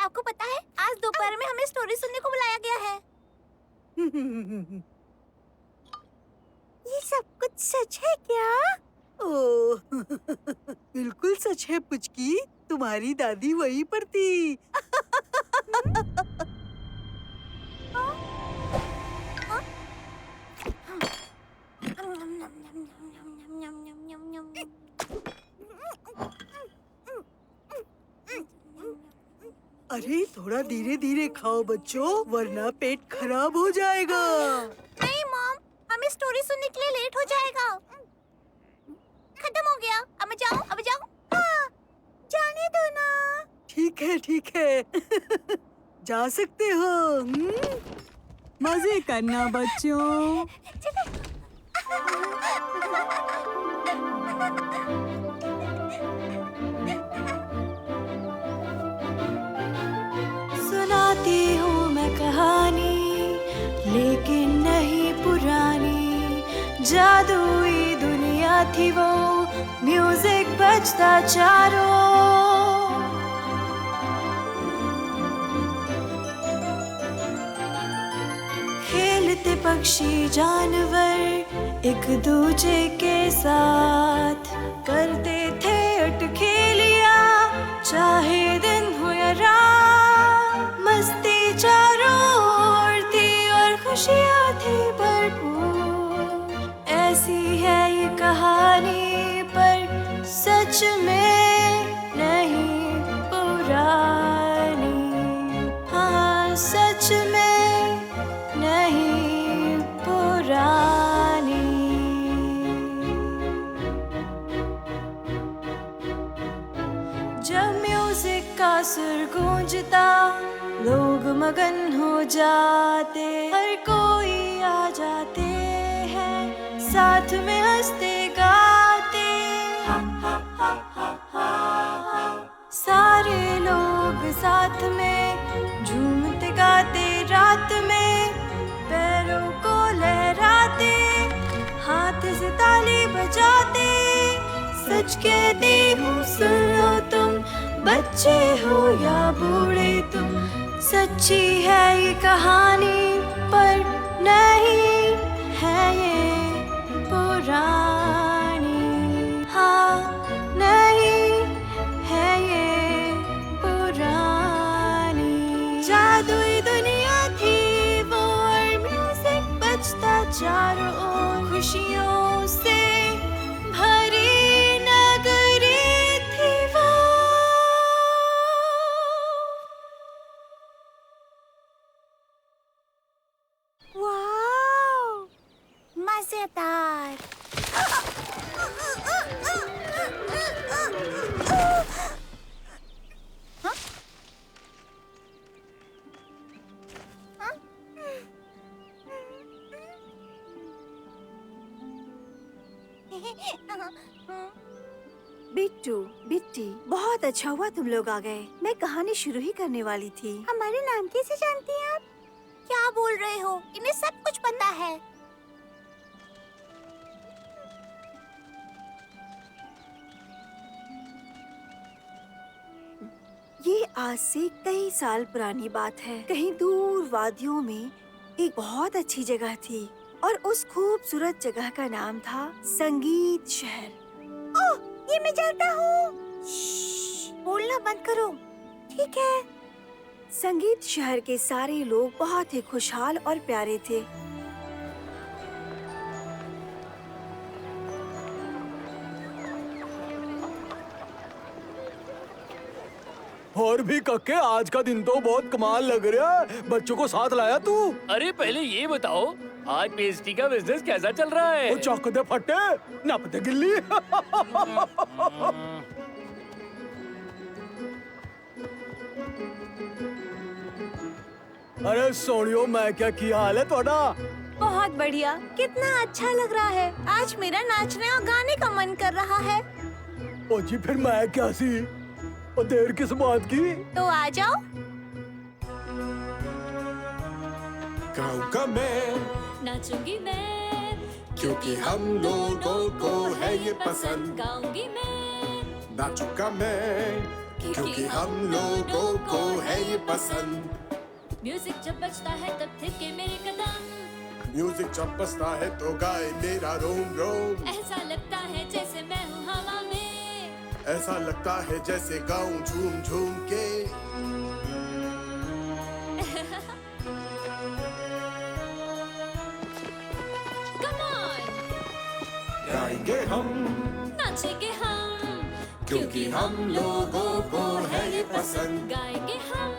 आपको पता है आज दोपहर में हमें स्टोरी सुनने को बुलाया गया है। ये सब कुछ सच है क्या? ओह, बिल्कुल सच है पुचकी, तुम्हारी दादी वहीं पर थी। अरे थोड़ा धीरे धीरे खाओ बच्चों, वरना पेट खराब हो जाएगा। नहीं मॉम, हमें स्टोरी सुनने के लिए लेट हो जाएगा। खत्म हो गया, अब जाओ, अब जाओ। हाँ, जाने दो ना। ठीक है जा सकते हो। मजे करना बच्चों। सुनाती हूँ मैं कहानी, लेकिन नहीं पुरानी। जादुई दुनिया थी वो, म्यूजिक बजता चारों। खेलते पक्षी जानवर एक दूजे के साथ, करते थे अटखेलियां चाहे दिन हो या रात। मस्ती चारों ओर थी और खुशियाँ थी भरपूर। ऐसी है ये कहानी पर सच में नहीं पुरानी। हाँ, सच में नहीं पुरानी। जब म्यूजिक का सुर गूंजता, लोग मगन हो जाते। हर कोई आ जाते हैं, साथ में हंसते गाते। सारे लोग साथ में झूमते गाते, रात में पैरों को लहराते, हाथ से ताली बजाते। सच कहती हूँ सुन लो तुम, बच्चे हो या बूढ़े तुम। सच्ची है ये कहानी पर नहीं है ये पुरानी। हाँ, नहीं है ये पुरानी। जादुई दुनिया थी वो और म्यूजिक बजता चारों ओर। खुशियों से भरी नगरी थी वो। वाओ, मजेदार। हाँ? हाँ? बिट्टू, बिट्टी, बहुत अच्छा हुआ तुम लोग आ गए। मैं कहानी शुरू ही करने वाली थी। हमारे नाम कैसे जानती हैं आप? क्या बोल रहे हो? इन्हें सब कुछ पता है। ये आज से कई साल पुरानी बात है। कहीं दूर वादियों में एक बहुत अच्छी जगह थी और उस खूबसूरत जगह का नाम था संगीत शहर। ओह, ये मैं जानता हूँ। बोलना बंद करो। ठीक है। संगीत शहर के सारे लोग बहुत ही खुशहाल और प्यारे थे। और भी कक्के, आज का दिन तो बहुत कमाल लग रहा है। बच्चों को साथ लाया तू? अरे पहले ये बताओ, आज पेस्ट्री का बिजनेस कैसा चल रहा है? वो चौक दे फटे, नप दे गिल्ली। अरे सोनियो, मैं क्या की हाल है थोड़ा? बहुत बढ़िया। कितना अच्छा लग रहा है। आज मेरा नाचने और गाने का मन कर रहा है। ओ जी, फिर मैं क्या सी? ओ देर किस बात की? तो आ जाओ। गाँव का मैं नाचूंगी मैं, क्योंकि हम लोगों को है ये पसंद। गाऊंगी मैं, नाचूंगा मैं क्योंकि हम लोगों को है ये पसंद। म्यूजिक जब बजता है तब थिरके मेरे कदम। म्यूजिक जब बजता है तो गाए मेरा रोम रोम। ऐसा लगता है जैसे मैं हूँ हवा में, ऐसा लगता है जैसे गाऊं झूम झूम के। कम ऑन, गाएंगे हम नाचेंगे हम, क्योंकि हम लोगों को है ये पसंद। गाएंगे हम,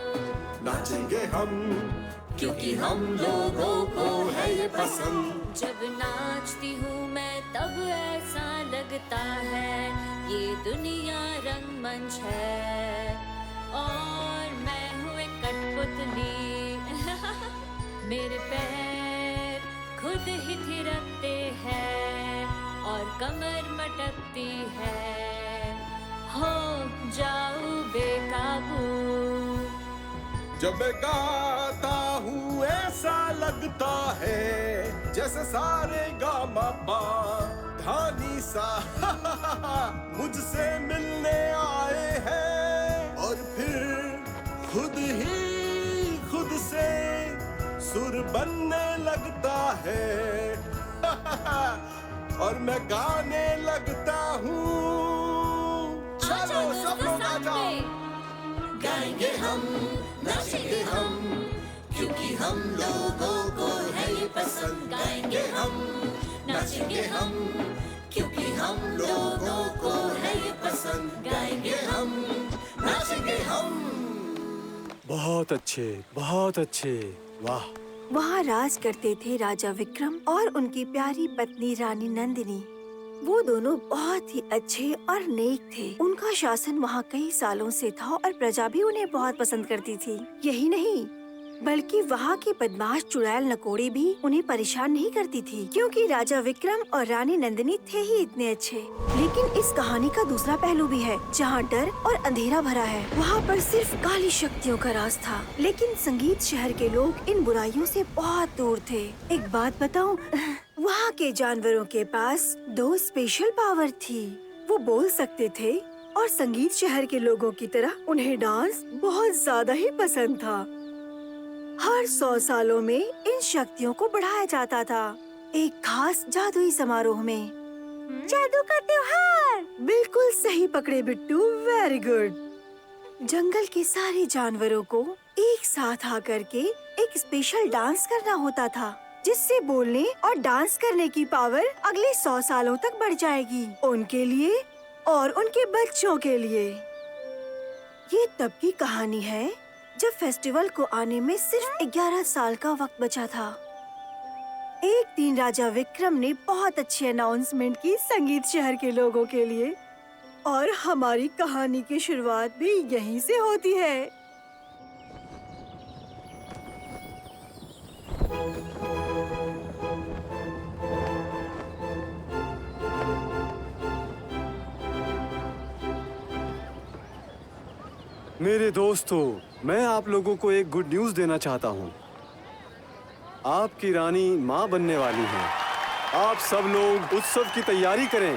नाचेंगे हम क्योंकि हम लोगों को है ये पसंद। जब नाचती हूँ मैं तब ऐसा लगता है ये दुनिया रंगमंच है और मैं हूँ एक कठपुतली। मेरे पैर खुद ही थिरकते हैं और कमर मटकती है, हो जाऊं बेकाबू। जब मैं गाता हूँ ऐसा लगता है जैसे सारे गामा पा धानी सा मुझसे मिलने आए हैं और फिर खुद से सुर बनने लगता है। और मैं गाने लगता हूँ। चलो सब लोग आ जाओ। गाएंगे हम, नाचेंगे हम, क्योंकि हम लोगों को है ये पसंद। गाएंगे हम, नाचेंगे हम, क्योंकि हम लोगों को है ये पसंद। गाएंगे हम, नाचेंगे हम। बहुत अच्छे, बहुत अच्छे, वाह। वहाँ राज करते थे राजा विक्रम और उनकी प्यारी पत्नी रानी नंदिनी। वो दोनों बहुत ही अच्छे और नेक थे। उनका शासन वहाँ कई सालों से था और प्रजा भी उन्हें बहुत पसंद करती थी। यही नहीं, बल्कि वहाँ की बदमाश चुड़ैल नकोड़े भी उन्हें परेशान नहीं करती थी, क्योंकि राजा विक्रम और रानी नंदिनी थे ही इतने अच्छे। लेकिन इस कहानी का दूसरा पहलू भी है, जहाँ डर और अंधेरा भरा है। वहाँ पर सिर्फ काली शक्तियों का राज था, लेकिन संगीत शहर के लोग इन बुराइयों से बहुत दूर थे। एक बात बताऊं, वहाँ के जानवरों के पास 2 स्पेशल पावर थी। वो बोल सकते थे और संगीत शहर के लोगों की तरह उन्हें डांस बहुत ज्यादा ही पसंद था। हर 100 सालों में इन शक्तियों को बढ़ाया जाता था, एक खास जादुई समारोह में। जादू का त्योहार। बिल्कुल सही पकड़े बिट्टू, वेरी गुड। जंगल के सारे जानवरों को एक साथ आकर के एक स्पेशल डांस करना होता था, जिससे बोलने और डांस करने की पावर अगले 100 सालों तक बढ़ जाएगी, उनके लिए और उनके बच्चों के लिए। ये तब की कहानी है जब फेस्टिवल को आने में सिर्फ 11 साल का वक्त बचा था। एक दिन राजा विक्रम ने बहुत अच्छी अनाउंसमेंट की संगीत शहर के लोगों के लिए, और हमारी कहानी की शुरुआत भी यहीं से होती है। मेरे दोस्तों, मैं आप लोगों को एक गुड न्यूज़ देना चाहता हूँ। आपकी रानी माँ बनने वाली हैं। आप सब लोग उत्सव की तैयारी करें।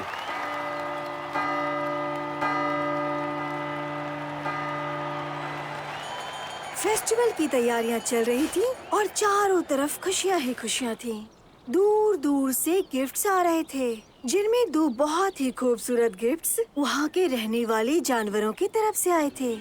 फेस्टिवल की तैयारियां चल रही थी और चारों तरफ खुशियां ही खुशियां थीं। दूर दूर से गिफ्ट्स आ रहे थे, जिनमें 2 बहुत ही खूबसूरत गिफ्ट्स वहाँ के रहने वाले जानवरों की तरफ से आए थे।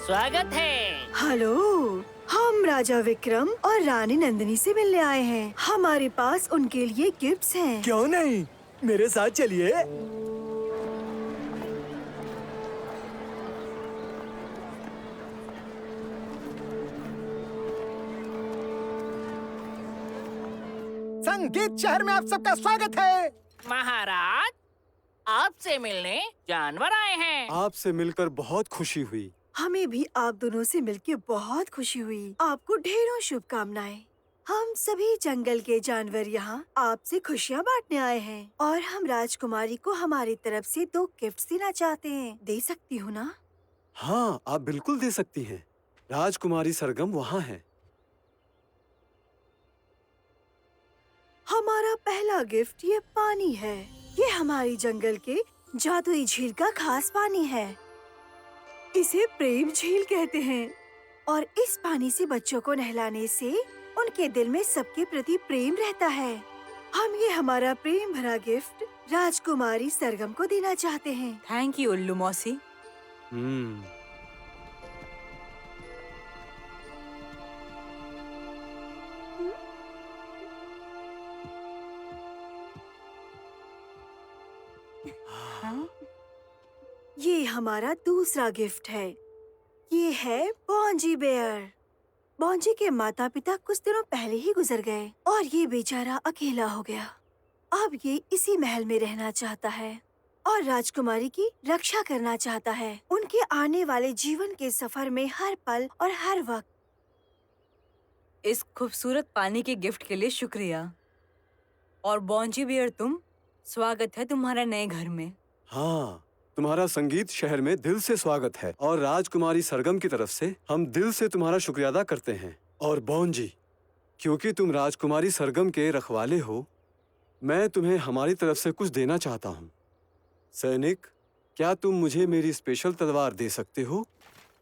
स्वागत है। हेलो, हम राजा विक्रम और रानी नंदिनी से मिलने आए हैं। हमारे पास उनके लिए गिफ्ट्स हैं। क्यों नहीं, मेरे साथ चलिए। संगीत शहर में आप सबका स्वागत है। महाराज, आपसे मिलने जानवर आए हैं। आपसे मिलकर बहुत खुशी हुई। हमें भी आप दोनों से मिलके बहुत खुशी हुई। आपको ढेरों शुभकामनाएं। हम सभी जंगल के जानवर यहाँ आपसे खुशियाँ बांटने आए हैं और हम राजकुमारी को हमारी तरफ से 2 गिफ्ट्स देना चाहते हैं। दे सकती हूँ ना? हाँ, आप बिल्कुल दे सकती हैं। राजकुमारी सरगम वहाँ है। हमारा पहला गिफ्ट ये पानी है। ये हमारी जंगल के जादुई झील का खास पानी है। इसे प्रेम झील कहते हैं और इस पानी से बच्चों को नहलाने से उनके दिल में सबके प्रति प्रेम रहता है। हम ये हमारा प्रेम भरा गिफ्ट राजकुमारी सरगम को देना चाहते हैं। थैंक यू उल्लू मौसी। ये हमारा दूसरा गिफ्ट है। ये है बॉन्जी बेयर। बॉन्जी के माता पिता कुछ दिनों पहले ही गुजर गए और ये बेचारा अकेला हो गया। अब ये इसी महल में रहना चाहता है और राजकुमारी की रक्षा करना चाहता है, उनके आने वाले जीवन के सफर में हर पल और हर वक्त। इस खूबसूरत पानी के गिफ्ट के लिए शुक्रिया। और बॉन्जी बियर, तुम स्वागत है तुम्हारा नए घर में। हाँ, तुम्हारा संगीत शहर में दिल से स्वागत है और राजकुमारी सरगम की तरफ से हम दिल से तुम्हारा शुक्रिया अदा करते हैं। और बॉन्जी, क्योंकि तुम राजकुमारी सरगम के रखवाले हो, मैं तुम्हें हमारी तरफ से कुछ देना चाहता हूँ। सैनिक, क्या तुम मुझे मेरी स्पेशल तलवार दे सकते हो?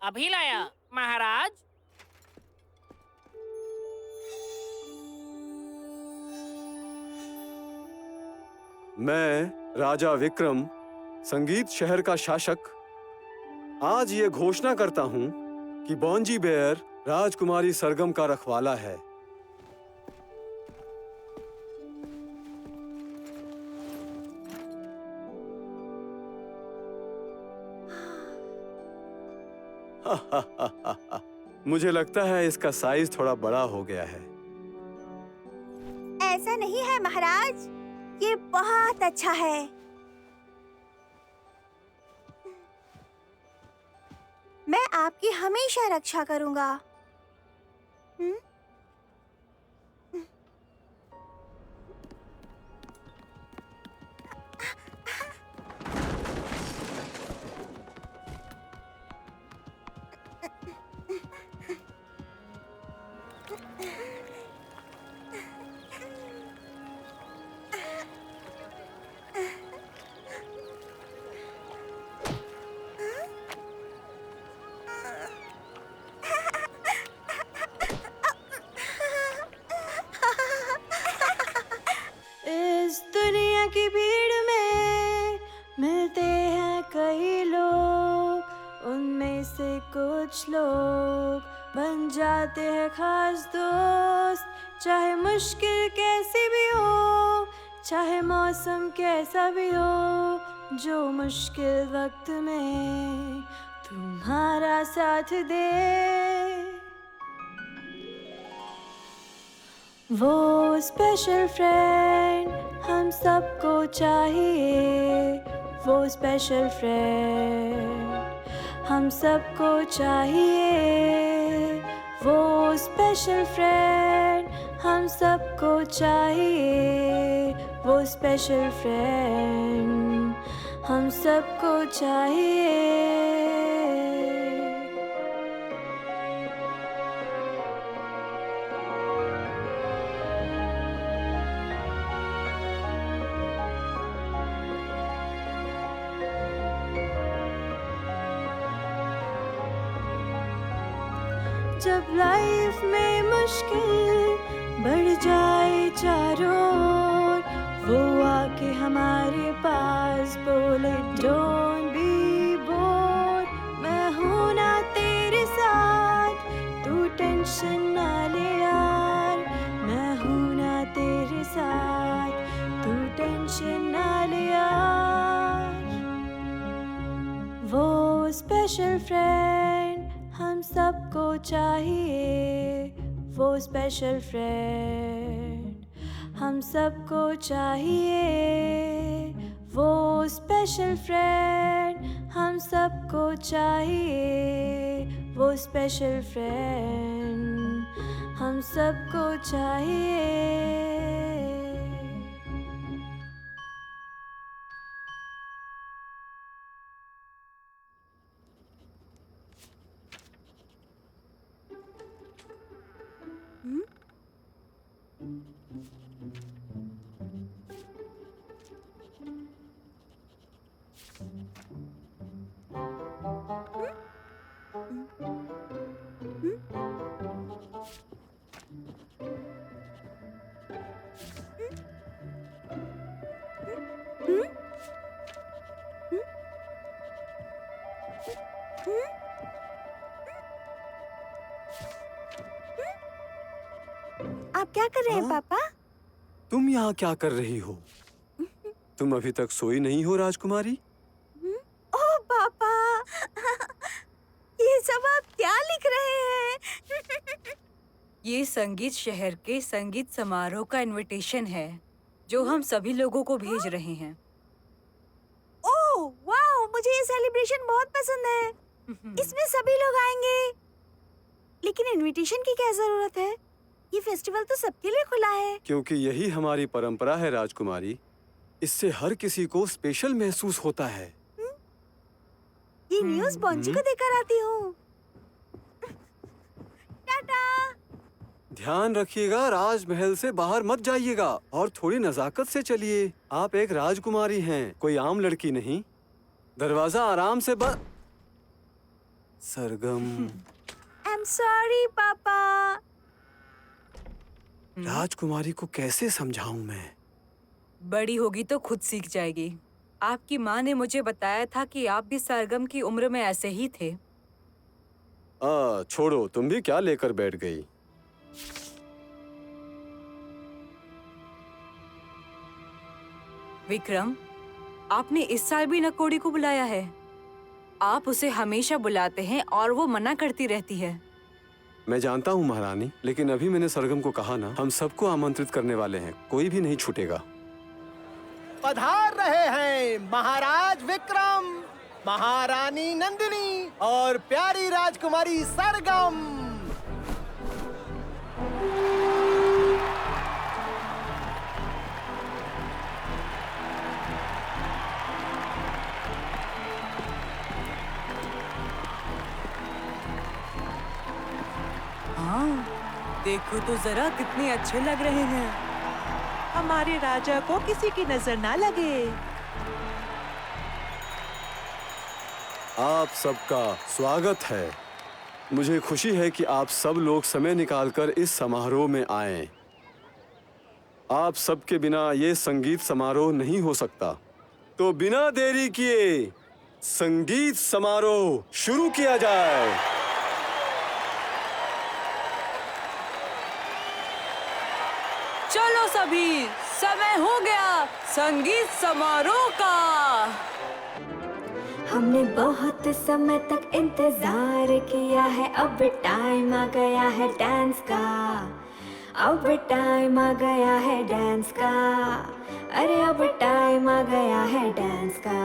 अभी लाया महाराज। मैं राजा विक्रम, संगीत शहर का शासक, आज ये घोषणा करता हूँ कि बॉन्जी बेयर राजकुमारी सरगम का रखवाला है। मुझे लगता है इसका साइज थोड़ा बड़ा हो गया है। ऐसा नहीं है महाराज, ये बहुत अच्छा है। मैं आपकी हमेशा रक्षा करूंगा। इस दुनिया की भीड़ में मिलते हैं कई लोग, उनमें से कुछ लोग बन जाते हैं खास दोस्त। चाहे मुश्किल कैसी भी हो, चाहे मौसम कैसा भी हो, जो मुश्किल वक्त में तुम्हारा साथ दे, वो स्पेशल फ्रेंड हम सबको चाहिए। वो स्पेशल फ्रेंड हम सबको चाहिए। वो स्पेशल फ्रेंड हम सबको चाहिए। वो स्पेशल फ्रेंड हम सबको चाहिए। जब लाइफ में मुश्किल बढ़ जाए चारों ओर, वो आके हमारे पास बोले डोंट बी बोर्ड, मैं हूं ना तेरे स्पेशल फ्रेंड हम सबको चाहिए, वो स्पेशल फ्रेंड हम सबको चाहिए, वो स्पेशल फ्रेंड हम सबको चाहिए, वो स्पेशल फ्रेंड हम सबको चाहिए। आप क्या कर रहे हैं पापा? तुम यहाँ क्या कर रही हो? तुम अभी तक सोई नहीं हो राजकुमारी? ओह पापा, ये सब आप क्या लिख रहे हैं? ये संगीत शहर के संगीत समारोह का इनविटेशन है जो हम सभी लोगों को भेज रहे हैं। ओह वाह, मुझे ये सेलिब्रेशन बहुत पसंद है। इसमें सभी लोग आएंगे। लेकिन इनविटेशन की क्या जरूरत है? ये फेस्टिवल तो सबके लिए खुला है। क्योंकि यही हमारी परंपरा है राजकुमारी। इससे हर किसी को स्पेशल महसूस होता है। ये न्यूज़ बॉन्जी को देकर आती हूँ। टाटा। ध्यान रखिएगा, राजमहल से बाहर मत जाइएगा और थोड़ी नजाकत से चलिए। आप एक राजकुमारी हैं, कोई आम लड़की नहीं। दरवाजा आराम से बंद। सरगम। आई एम सॉरी पापा। राजकुमारी को कैसे समझाऊं मैं? बड़ी होगी तो खुद सीख जाएगी। आपकी माँ ने मुझे बताया था कि आप भी सरगम की उम्र में ऐसे ही थे। छोड़ो, तुम भी क्या लेकर बैठ गई? विक्रम, आपने इस साल भी नकोड़ी को बुलाया है। आप उसे हमेशा बुलाते हैं और वो मना करती रहती है। मैं जानता हूँ महारानी, लेकिन अभी मैंने सरगम को कहा ना, हम सबको आमंत्रित करने वाले हैं, कोई भी नहीं छूटेगा। पधार रहे हैं महाराज विक्रम, महारानी नंदिनी और प्यारी राजकुमारी सरगम। हाँ, देखो तो जरा कितने अच्छे लग रहे हैं। हमारे राजा को किसी की नजर ना लगे। आप सबका स्वागत है। मुझे खुशी है कि आप सब लोग समय निकालकर इस समारोह में आए। आप सबके बिना ये संगीत समारोह नहीं हो सकता। तो बिना देरी किए संगीत समारोह शुरू किया जाए। चलो सभी, समय हो गया संगीत समारोह का। हमने बहुत समय तक इंतजार किया है, अब टाइम आ गया है डांस का, अब टाइम आ गया है डांस का, अरे अब टाइम आ गया है डांस का।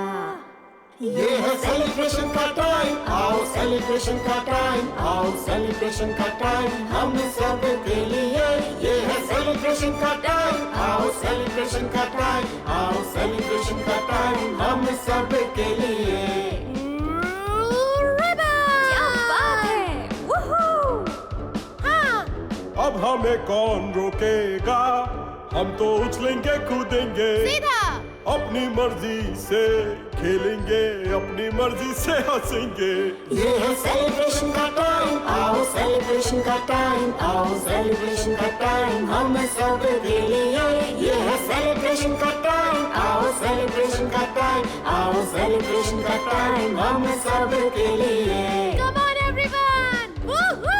ये है सेलिब्रेशन का टाइम, आओ सेलिब्रेशन का टाइम, आओ सेलिब्रेशन का टाइम हम सब के लिए। ये है सेलिब्रेशन का टाइम, आओ सेलिब्रेशन का टाइम, आओ सेलिब्रेशन का टाइम हम सब के लिए। क्या बात है! वूहू! हाँ, अब हमें कौन रोकेगा, हम तो उछलेंगे कूदेंगे, सीधा अपनी मर्जी से खेलेंगे, अपनी मर्जी से हंसेंगे। ये है सेलिब्रेशन का टाइम, आओ सेलिब्रेशन का टाइम, आओ सेलिब्रेशन का टाइम हम सब के लिए। ये है सेलिब्रेशन का टाइम, आओ सेलिब्रेशन का टाइम, आओ सेलिब्रेशन का टाइम हम सब के लिए। Come on everyone, वूहू!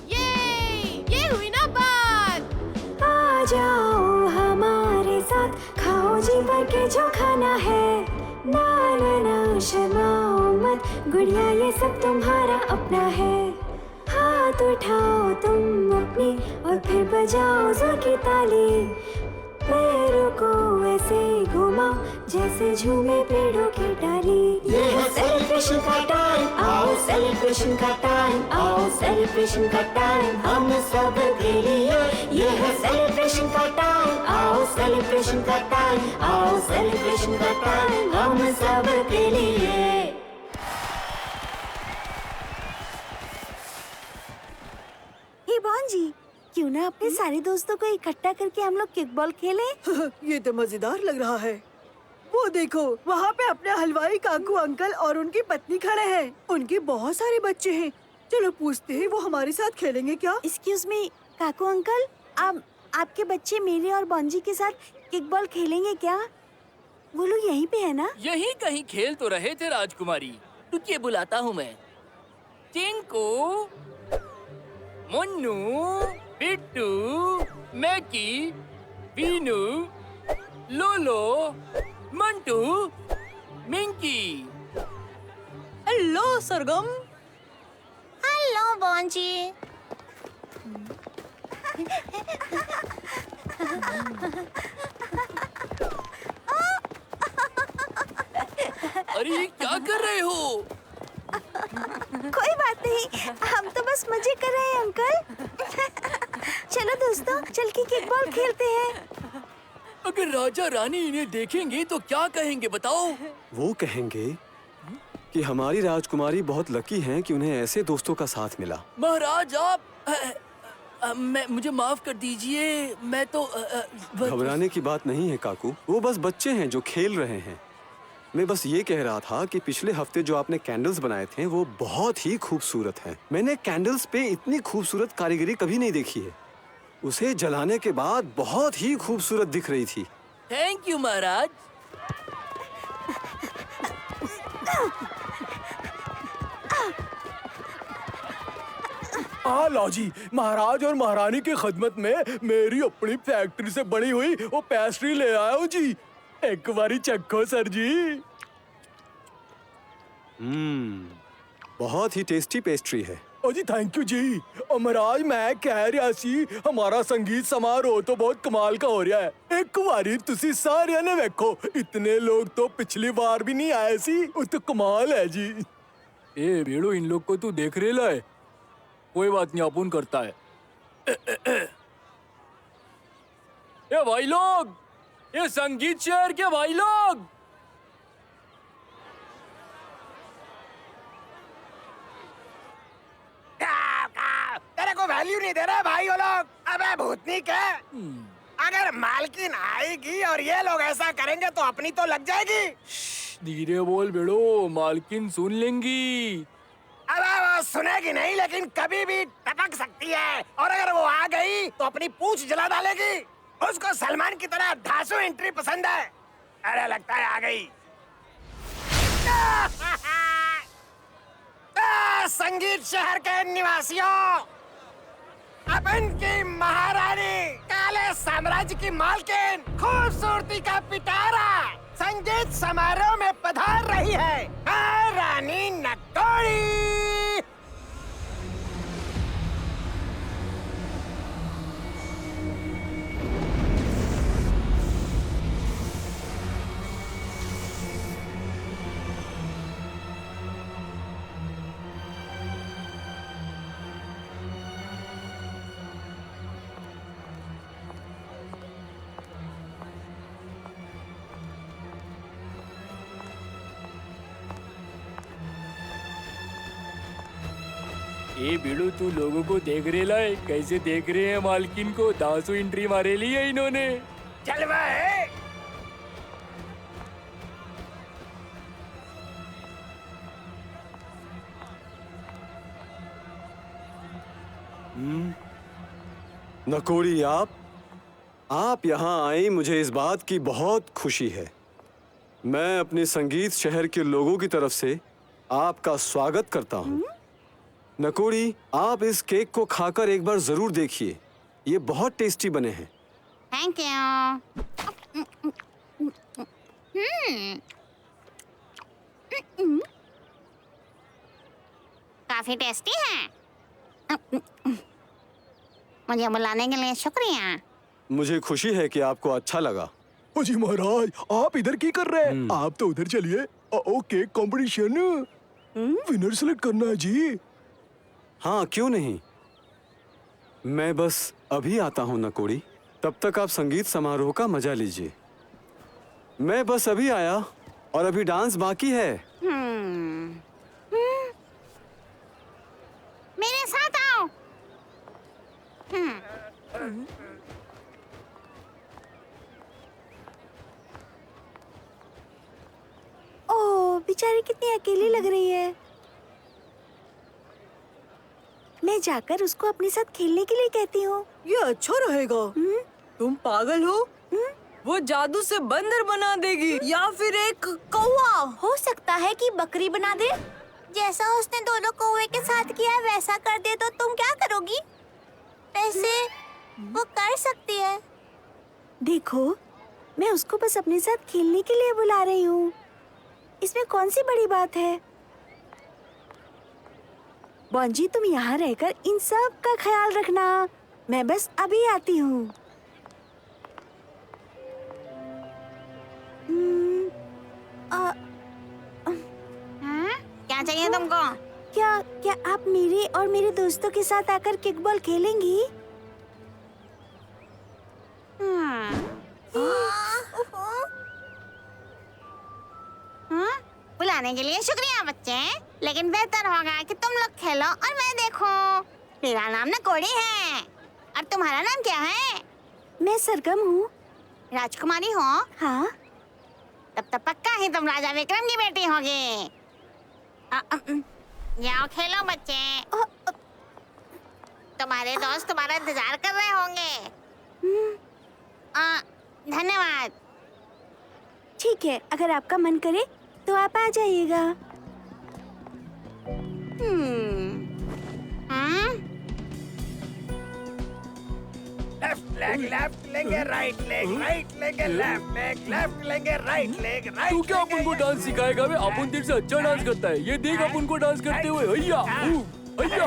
ये हुई ना बात। आ जाओ हमारे साथ, खाओ जी भर के जो खाना है, ना ना ना शर्माओ मत, गुड़िया ये सब तुम्हारा अपना है। हाथ उठाओ तुम अपनी और फिर बजाओ जोर की ताली। पैरों को ऐसे घुमाओ जैसे झूमे पेड़ों की डाली। ये है सेलिब्रेशन का टाइम, आओ सेलिब्रेशन का टाइम, आओ सेलिब्रेशन का टाइम हम सब के लिए। ये है सेलिब्रेशन का टाइम, आओ सेलिब्रेशन का टाइम, आओ सेलिब्रेशन का टाइम हम सब के लिए। हे बॉन्जी, क्यों ना अपने सारे दोस्तों को इकट्ठा करके हम लोग किकबॉल खेलें? ये तो मजेदार लग रहा है। वो देखो, वहाँ पे अपने हलवाई काकू अंकल और उनकी पत्नी खड़े हैं। उनके बहुत सारे बच्चे हैं। चलो पूछते हैं वो हमारे साथ खेलेंगे क्या? एक्सक्यूज मी, काकू अंकल, आपके बच्चे मेरे और बॉन्जी के साथ किकबॉल खेलेंगे क्या? वो लोग यहीं पे है ना? यहीं कहीं खेल तो रहे थे राजकुमारी। रुकिए, बुलाता हूँ मैं। टिंकू, मुन्नू, बिट्टू, मैकी, बीनू, लोलो, मंटू, मिंकी। हेलो सरगम। Hello Bonzi. अरे ये क्या कर रहे हो? कोई बात नहीं, हम तो बस मजे कर रहे हैं अंकल। चलो दोस्तों, चल के किकबॉल खेलते हैं। अगर राजा रानी इन्हें देखेंगे तो क्या कहेंगे बताओ? वो कहेंगे कि हमारी राजकुमारी बहुत लकी हैं कि उन्हें ऐसे दोस्तों का साथ मिला। महाराज आप मुझे माफ कर दीजिए। मैं तो घबराने की बात नहीं है काकू, वो बस बच्चे हैं जो खेल रहे हैं। मैं बस ये कह रहा था कि पिछले हफ्ते जो आपने कैंडल्स बनाए थे वो बहुत ही खूबसूरत हैं। मैंने कैंडल्स पे इतनी खूबसूरत कारीगरी कभी नहीं देखी है। उसे जलाने के बाद बहुत ही खूबसूरत दिख रही थी। थैंक यू महाराज। हाँ लो जी, महाराज और महारानी की खिदमत में मेरी अपनी फैक्ट्री से बनी हुई वो पेस्ट्री ले आया हूँ जी। एक बारी चखो सर जी। बहुत ही टेस्टी पेस्ट्री है। ओ जी थैंक यू जी। और महाराज मैं कह रहा सी, हमारा संगीत समारोह तो बहुत कमाल का हो रहा है। एक बारी तुसी सारे ने देखो, इतने लोग तो पिछली बार भी नहीं आए सी। वो तो कमाल है जी। ए बेड़ो, इन लोग को तू देख रहे है? कोई बात नहीं, अपुन करता है। ए भाई लोग, ये संगीत शहर के भाई लोग, तेरे को वैल्यू नहीं दे रहे भाई वो लोग। अबे भूतनी के, अगर मालकिन आएगी और ये लोग ऐसा करेंगे तो अपनी तो लग जाएगी। धीरे बोल बेड़ो, मालकिन सुन लेंगी। अबे वो सुनेगी नहीं, लेकिन कभी भी टपक सकती है। और अगर वो आ गई तो अपनी पूंछ जला डालेगी। उसको सलमान की तरह धांसू एंट्री पसंद है। अरे लगता है आ गई। संगीत शहर के निवासियों, अपन की महारानी, काले साम्राज्य की मालकिन, खूबसूरती का पिटारा संगीत समारोह में पधार रही है, रानी नकोड़ी। ए बेड़ो, तू लोगों को देख रहे है? कैसे देख रहे हैं मालकिन को? दासू एंट्री मारे ली है इन्होंने। जलवा है। नकोड़ी, आप यहाँ आई, मुझे इस बात की बहुत खुशी है। मैं अपने संगीत शहर के लोगों की तरफ से आपका स्वागत करता हूँ। नकोड़ी, आप इस केक को खाकर एक बार जरूर देखिए। ये बहुत टेस्टी बने हैं। Thank you. काफी टेस्टी है। मुझे बुलाने के लिए शुक्रिया। मुझे खुशी है कि आपको अच्छा लगा। ओ जी महाराज, आप इधर की कर रहे हैं? आप तो उधर चलिए। ओके, कंपटीशन विनर सेलेक्ट करना है जी। हाँ, क्यों नहीं। मैं बस अभी आता हूँ नकोड़ी, तब तक आप संगीत समारोह का मजा लीजिए। मैं बस अभी आया और अभी डांस बाकी है। मेरे साथ आओ। ओह, बेचारी कितनी अकेली लग रही है। मैं जाकर उसको अपने साथ खेलने के लिए कहती हूँ। ये अच्छा रहेगा। तुम पागल हो? वो जादू से बंदर बना देगी या फिर एक कौवा। हो सकता है कि बकरी बना दे। जैसा उसने दोनों कौवे के साथ किया है वैसा कर दे तो तुम क्या करोगी? वैसे वो कर सकती है। देखो, मैं उसको बस अपने साथ खेलने के लिए बुला रही हूँ। इसमें कौन सी बड़ी बात है? बॉन्जी, तुम यहाँ रहकर इन सब का ख्याल रखना। मैं बस अभी आती हूँ। क्या चाहिए तुमको? क्या आप मेरे और मेरे दोस्तों के साथ आकर किकबॉल खेलेंगी? बुलाने के लिए शुक्रिया बच्चे, लेकिन बेहतर होगा कि तुम लोग खेलो और मैं देखूं। मेरा नाम नकोड़ी है और तुम्हारा नाम क्या है? मैं सरगम हूँ। राजकुमारी हो? हाँ। तब तो पक्का ही तुम राजा विक्रम की बेटी होगी। जाओ खेलो बच्चे। तुम्हारे दोस्त तुम्हारा इंतजार कर रहे होंगे। धन्यवाद। ठीक है, अगर आपका मन करे तो आप आ जाइएगा। लेफ्ट लेंगे, राइट लेंगे, लेफ्ट लेंगे, राइट लेग, तू क्या अपन को डांस सिखाएगा? वे अपन तेरे से अच्छा डांस करता है। ये देख अपन को डांस करते हुए। हैया हैया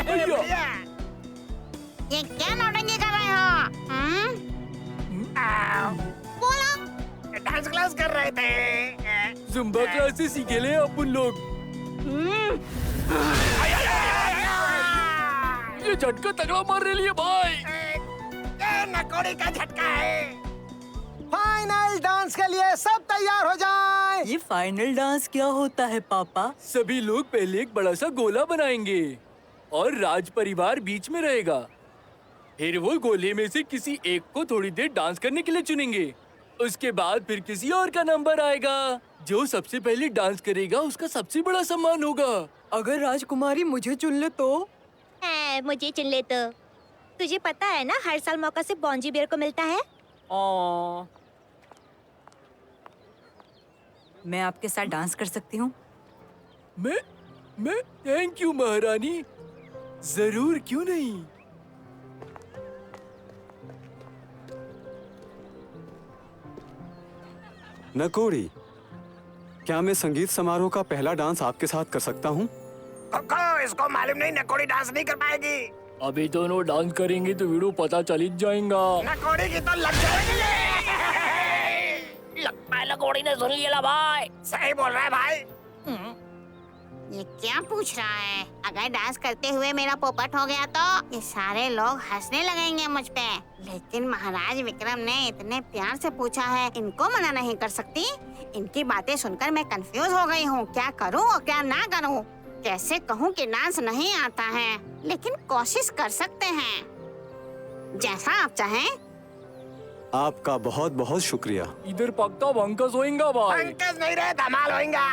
हैया। ये क्या नौटंकी कर रहे हो? बोलो। डांस क्लास कर रहे थे। जुम्बा क्लास से सीखे ले अपन लोग। ये झटका तगड़ा मार रही है भाई। नकोड़ी का झटका है। फाइनल डांस के लिए सब तैयार हो जाएं। ये फाइनल डांस क्या होता है पापा? सभी लोग पहले एक बड़ा सा गोला बनाएंगे और राज परिवार बीच में रहेगा। फिर वो गोले में से किसी एक को थोड़ी देर डांस करने के लिए चुनेंगे। उसके बाद फिर किसी और का नंबर आएगा। जो सबसे पहले डांस करेगा उसका सबसे बड़ा सम्मान होगा। अगर राजकुमारी मुझे चुन ले तो? मुझे चुन ले तो? तुझे पता है ना, हर साल मौका सिर्फ बॉन्जी बियर को मिलता है। मैं आपके साथ डांस कर सकती हूँ? मैं थैंक यू महारानी, जरूर, क्यों नहीं। नकोड़ी, क्या मैं संगीत समारोह का पहला डांस आपके साथ कर सकता हूँ? इसको मालूम नहीं, नकोड़ी डांस नहीं कर पाएगी। अभी दोनों डांस करेंगे तो वीडियो पता चल ही जाएगा। नकोड़ी की तो लग जाएगी। लगता है नकोड़ी ने सुन लिया भाई। सही बोल रहा है भाई। ये क्या पूछ रहा है? अगर डांस करते हुए मेरा पोपट हो गया तो ये सारे लोग हंसने लगेंगे मुझ पे। लेकिन महाराज विक्रम ने इतने प्यार से पूछा है, इनको मना नहीं कर सकती। इनकी बातें सुनकर मैं कंफ्यूज हो गई हूँ। क्या करूँ और क्या ना करूँ? कैसे कहूँ कि डांस नहीं आता है, लेकिन कोशिश कर सकते हैं। जैसा आप चाहें। आपका बहुत बहुत शुक्रिया। इधर पक्का भंकस होएगा भाई। भंकस नहीं रहे, धमाल होएगा।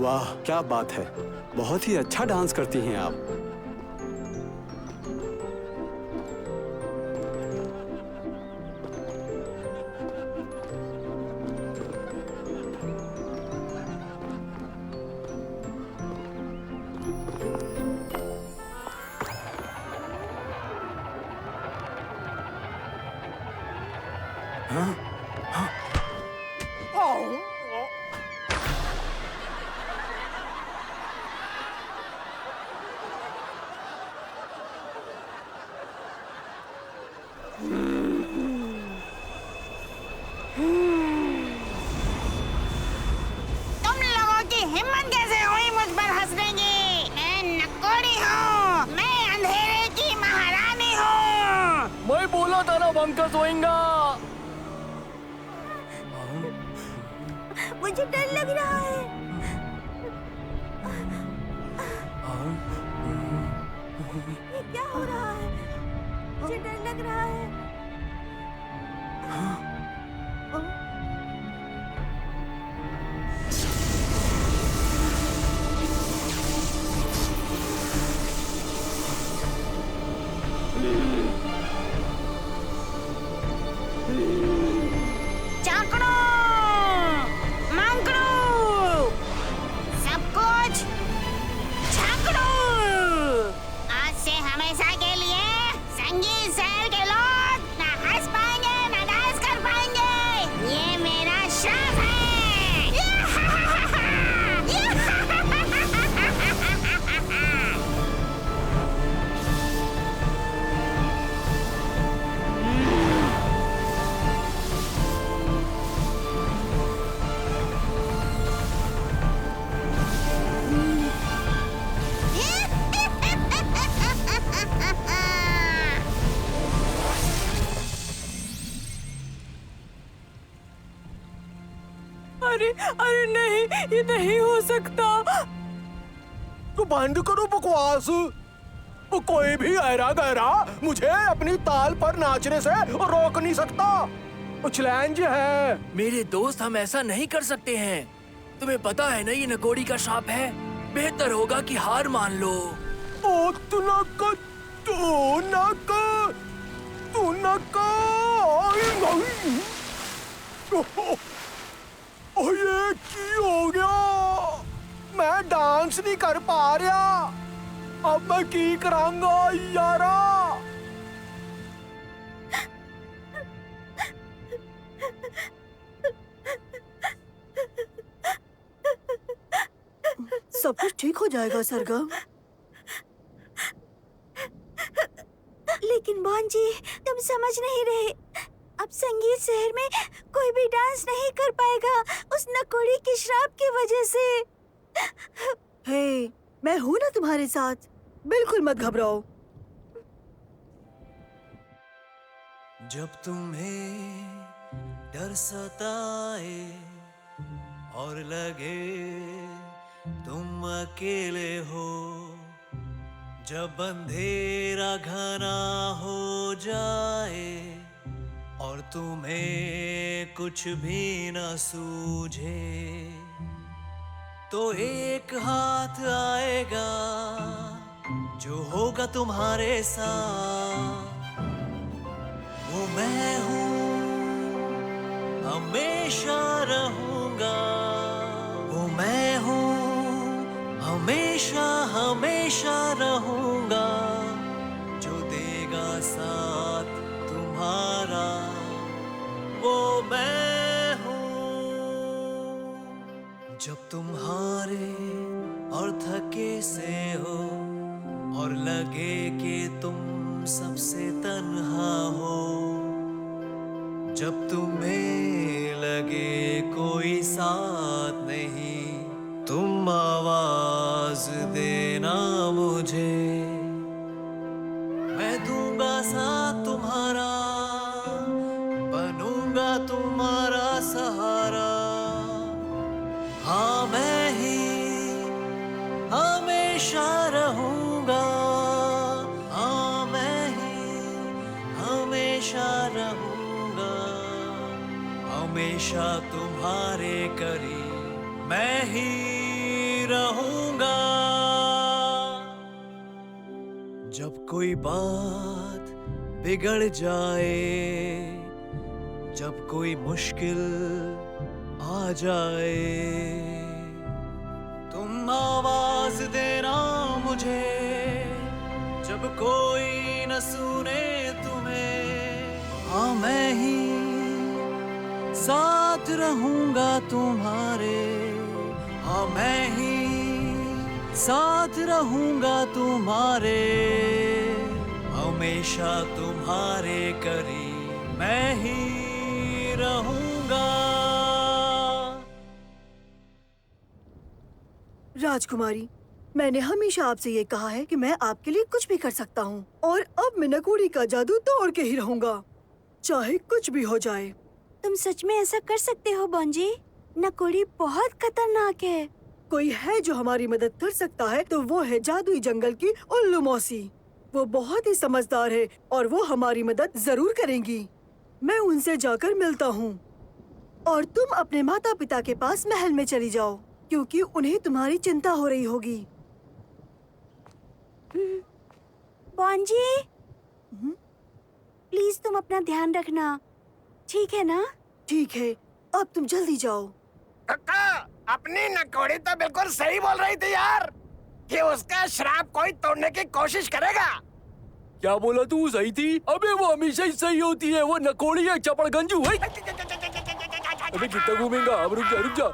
वाह, क्या बात है, बहुत ही अच्छा डांस करती हैं आप। तुम लोगों की हिम्मत कैसे हुई मुझ पर हंसने की? मैं नकोड़ी हूँ, मैं अंधेरे की महारानी हूँ। मैं बोला था ना बंकर सोएगा। मुझे डर लग रहा है। ये क्या हो रहा है? मुझे डर लग रहा है। चाकड़ो, मांकड़ो, सब कुछ झाकड़ो। आज से हमेशा के लिए संगीत शहर के लोग ना हंस पाएंगे ना डांस कर पाएंगे। ये मेरा श्राप है। अरे अरे नहीं, ये नहीं हो सकता। तो बंद करो बकवास। वो कोई भी ऐरा गहरा मुझे अपनी ताल पर नाचने से रोक नहीं सकता। वो चैलेंज है। मेरे दोस्त, हम ऐसा नहीं कर सकते हैं। तुम्हें पता है ना ये नकोड़ी का श्राप है। बेहतर होगा कि हार मान लो। ओ तू नका, तू नका, तू नका। ओ ये की हो गया? मैं डांस नहीं कर पा रहा। अब मैं की करांगा यारा? सब कुछ ठीक हो जाएगा सरगम। लेकिन बॉन जी, तुम समझ नहीं रहे। अब संगीत शहर में कोई भी डांस नहीं कर पाएगा उस नकोड़ी के श्राप की वजह से। हे, मैं हूँ ना तुम्हारे साथ, बिल्कुल मत घबराओ। जब तुम्हें डर सताए और लगे तुम अकेले हो, जब अंधेरा घना हो जाए और तुम्हें कुछ भी न सूझे, तो एक हाथ आएगा जो होगा तुम्हारे साथ। वो मैं हूँ, हमेशा रहूंगा। वो मैं हूँ, हमेशा हमेशा रहूंगा, जो देगा साथ तुम्हारा। वो मैं हूँ। जब तुम हारे और थके से हो और लगे कि तुम सबसे तन्हा हो, जब तुम्हें लगे कोई साथ नहीं, तुम आवाज देना मुझे। मैं दूंगा साथ तुम्हारा, बनूंगा तुम्हारा सहारा। हाँ, मैं ही हमेशा रहूंगा। हाँ, मैं ही हमेशा रहूंगा, हमेशा तुम्हारे करीब मैं ही रहूंगा। जब कोई बात बिगड़ जाए, जब कोई मुश्किल आ जाए, तुम आवाज देना मुझे। जब कोई न सुने तुम्हें, हाँ मैं ही साथ रहूंगा तुम्हारे। हाँ मैं ही साथ रहूंगा तुम्हारे, हमेशा तुम्हारे करीब मैं ही रहूंगा। राजकुमारी, मैंने हमेशा आपसे ये कहा है कि मैं आपके लिए कुछ भी कर सकता हूँ, और अब मैं नकोड़ी का जादू तोड़ के ही रहूंगा, चाहे कुछ भी हो जाए। तुम सच में ऐसा कर सकते हो बॉन्जी? नकोड़ी बहुत खतरनाक है। कोई है जो हमारी मदद कर सकता है तो वो है जादुई जंगल की उल्लू मौसी। वो बहुत ही समझदार है और वो हमारी मदद जरूर करेंगी। मैं उनसे जाकर मिलता हूँ, और तुम अपने माता पिता के पास महल में चली जाओ, क्योंकि उन्हें तुम्हारी चिंता हो रही होगी। बॉन्जी, प्लीज तुम अपना ध्यान रखना, ठीक है ना? ठीक है, अब तुम जल्दी जाओ। कक्का, अपनी नकोड़ी तो बिल्कुल सही बोल रही थी यार, कि उसका श्राप कोई तोड़ने की कोशिश करेगा। क्या बोला तू? सही थी? अबे वो हमेशा ही सही होती है, वो नकोड़ी है चपड़गंजू है। अबे कितना घूमेगा? अब रुक जा रुक जा।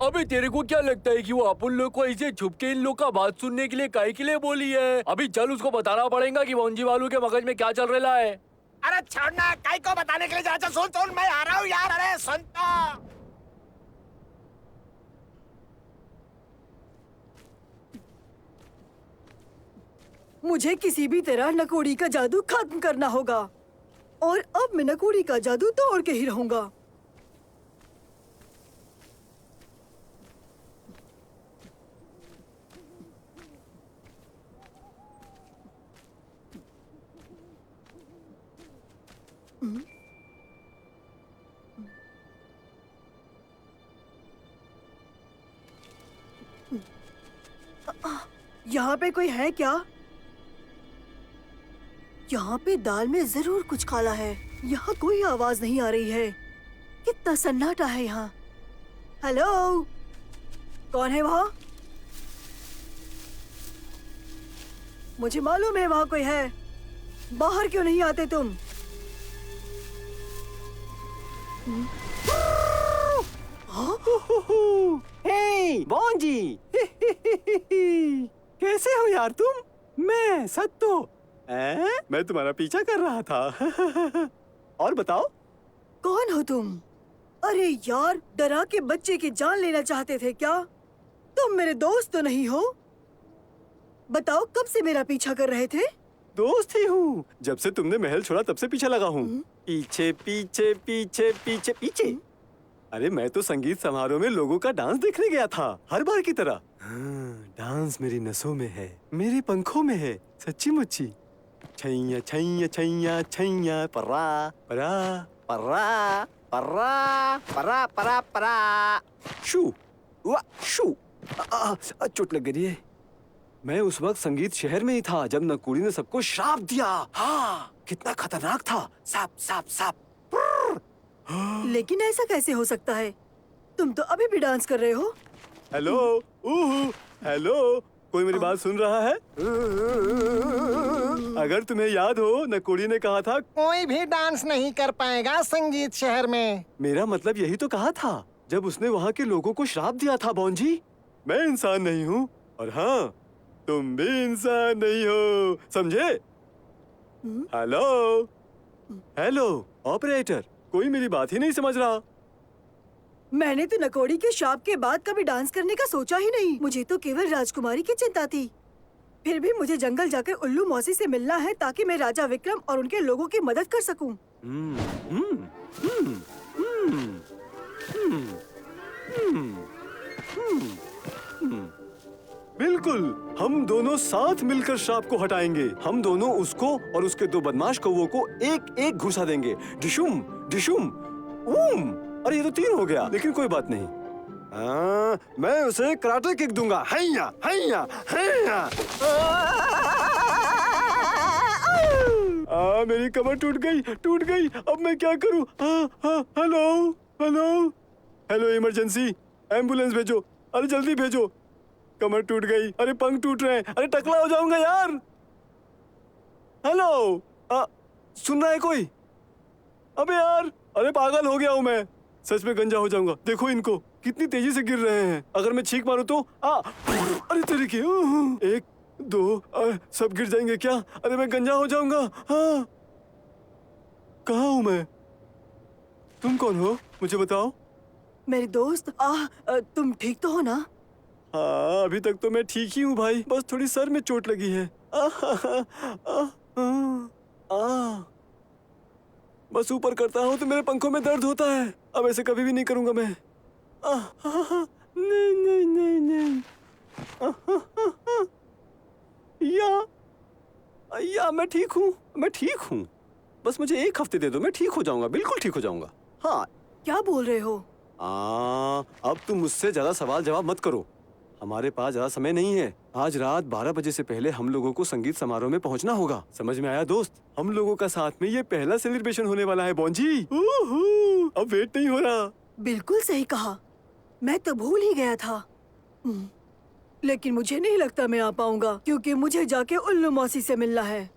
अबे तेरे को क्या लगता है कि वो अपन लोग को ऐसे छुप के इन लोग का बात सुनने के लिए काहे के लिए बोली है? अभी चल उसको बताना पड़ेगा कि बॉन्जी वालों के मगज में क्या चल रहा है। अरे छोड़ना, काई को बताने के लिए जा। सुन सुन, मैं आ रहा हूँ यार। अरे सुन तो। मुझे किसी भी तरह नकोड़ी का जादू खत्म करना होगा, और अब मैं नकोड़ी का जादू तोड़ के ही रहूंगा। यहाँ पे कोई है क्या? यहाँ पे दाल में जरूर कुछ काला है। यहाँ कोई आवाज नहीं आ रही है। कितना सन्नाटा है यहाँ। हेलो, कौन है वहाँ? मुझे मालूम है वहाँ कोई है। बाहर क्यों नहीं आते तुम? हे बॉन्जी, कैसे हो यार तुम? मैं सत्तो, मैं तुम्हारा पीछा कर रहा था। और बताओ, कौन हो तुम? अरे यार, डरा के बच्चे की जान लेना चाहते थे क्या? तुम मेरे दोस्त तो नहीं हो? बताओ, कब से मेरा पीछा कर रहे थे? दोस्त ही हूँ। जब से तुमने महल छोड़ा तब से पीछे लगा हूँ। पीछे पीछे पीछे पीछे पीछे। अरे मैं तो संगीत समारोह में लोगों का डांस देखने गया था, हर बार की तरह। हाँ, डांस मेरी नसों में है, मेरे पंखों में है, सच्ची मुच्ची। छैया छैया छैया छैया परा परा परा परा परा परा परा शू वा शू। चोट लग गई है। मैं उस वक्त संगीत शहर में ही था जब नकोड़ी ने सबको श्राप दिया। हाँ, कितना खतरनाक था। सांप सांप सांप। लेकिन ऐसा कैसे हो सकता है? तुम तो अभी भी डांस कर रहे हो। हेलो, हेलो, कोई मेरी बात सुन रहा है? अगर तुम्हें याद हो, नकोड़ी ने कहा था कोई भी डांस नहीं कर पाएगा संगीत शहर में। मेरा मतलब यही तो कहा था जब उसने वहाँ के लोगों को श्राप दिया था। बॉन्जी, मैं इंसान नहीं हूँ, और हाँ, तुम भी इंसान नहीं हो, समझे? हेलो, हेलो ऑपरेटर, कोई मेरी बात ही नहीं समझ रहा। मैंने तो नकोड़ी के श्राप के बाद कभी डांस करने का सोचा ही नहीं। मुझे तो केवल राजकुमारी की चिंता थी। फिर भी मुझे जंगल जाकर उल्लू मौसी से मिलना है ताकि मैं राजा विक्रम और उनके लोगों की मदद कर सकूं। बिल्कुल, हम दोनों साथ मिलकर श्राप को हटाएंगे। हम दोनों उसको और उसके दो बदमाश कौवों को एक एक घुसा देंगे। डिशुम डिशुम ऊम। अरे ये तो 3 हो गया, लेकिन कोई बात नहीं। मैं उसे कराटे किक दूंगा। हैया हैया हैया। मेरी कमर टूट गई। अब मैं क्या करूं? Hello hello hello, emergency, ambulance भेजो। अरे जल्दी भेजो। कमर टूट गई। अरे पंख टूट रहे हैं। अरे टकला हो जाऊंगा यार। हेलो, सुन रहा है कोई? अबे यार, अरे पागल हो गया हूँ मैं। सच में गंजा हो जाऊंगा। देखो इनको कितनी तेजी से गिर रहे हैं। अगर मैं छींक मारूं तो अरे तेरे की 1 2 सब गिर जाएंगे क्या? अरे मैं गंजा हो जाऊंगा। हाँ, कहाँ हूँ मैं? तुम कौन हो? मुझे बताओ। मेरे दोस्त, तुम ठीक तो हो ना? हाँ, अभी तक तो मैं ठीक ही हूँ भाई। बस थोड़ी सर में चोट लगी है। बस ऊपर करता हूँ तो मेरे पंखों में दर्द होता है। अब ऐसे कभी भी नहीं करूंगा मैं। नहीं। या मैं ठीक हूँ। बस मुझे 1 हफ्ते दे दो, मैं ठीक हो जाऊंगा, बिल्कुल ठीक हो जाऊंगा। हाँ। क्या बोल रहे हो? अब तुम मुझसे ज्यादा सवाल जवाब मत करो। हमारे पास ज्यादा समय नहीं है। आज रात 12 बजे से पहले हम लोगों को संगीत समारोह में पहुंचना होगा। समझ में आया दोस्त? हम लोगों का साथ में ये पहला सेलिब्रेशन होने वाला है बॉन्जी। अब वेट नहीं हो रहा। बिल्कुल सही कहा। मैं तो भूल ही गया था। लेकिन मुझे नहीं लगता मैं आ पाऊंगा, क्योंकि मुझे जाके उल्लू मौसी से मिलना है।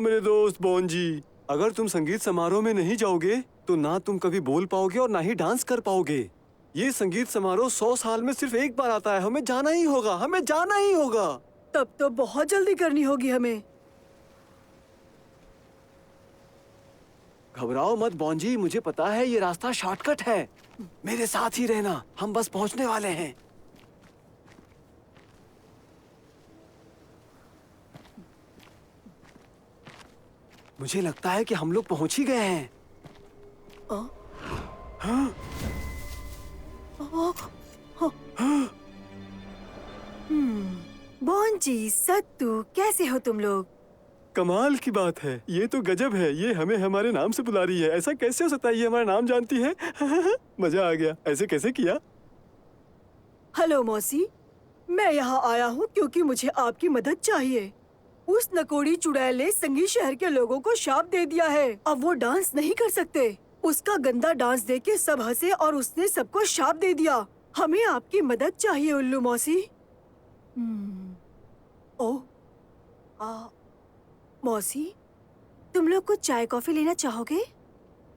मेरे दोस्त बॉन्जी, अगर तुम संगीत समारोह में नहीं जाओगे तो ना तुम कभी बोल पाओगे और ना ही डांस कर पाओगे। ये संगीत समारोह 100 साल में सिर्फ एक बार आता है। हमें जाना ही होगा। तब तो बहुत जल्दी करनी होगी हमें। घबराओ मत बॉन्जी, मुझे पता है ये रास्ता शॉर्टकट है। मेरे साथ ही रहना, हम बस पहुंचने वाले हैं। मुझे लगता है कि हम लोग पहुंच ही गए हैं। हाँ? बॉन्जी, सत्तू, कैसे हो तुम लोग? कमाल की बात है। ये तो गजब है। ये हमें हमारे नाम से बुला रही है। ऐसा कैसे हो सकता है? ये हमारा नाम जानती है। मजा आ गया। ऐसे कैसे किया? हेलो मौसी, मैं यहाँ आया हूँ क्योंकि मुझे आपकी मदद चाहिए। उस नकोड़ी चुड़ैल ने संगीत शहर के लोगों को शाप दे दिया है। अब वो डांस नहीं कर सकते। उसका गंदा डांस देख के सब हंसे और उसने सबको शाप दे दिया। हमें आपकी मदद चाहिए उल्लू मौसी। मौसी, तुम लोग कुछ चाय कॉफी लेना चाहोगे?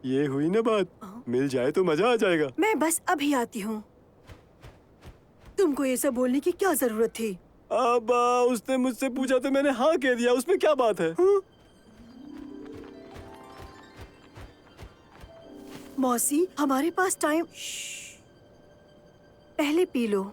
ये हुई ना बात। मिल जाए तो मजा आ जाएगा। मैं बस अभी आती हूँ। तुमको ये सब बोलने की क्या जरूरत थी? अब उसने मुझसे पूछा तो मैंने हाँ कह दिया। उसमें क्या बात है? मौसी, हमारे पास टाइम। पहले पी लो।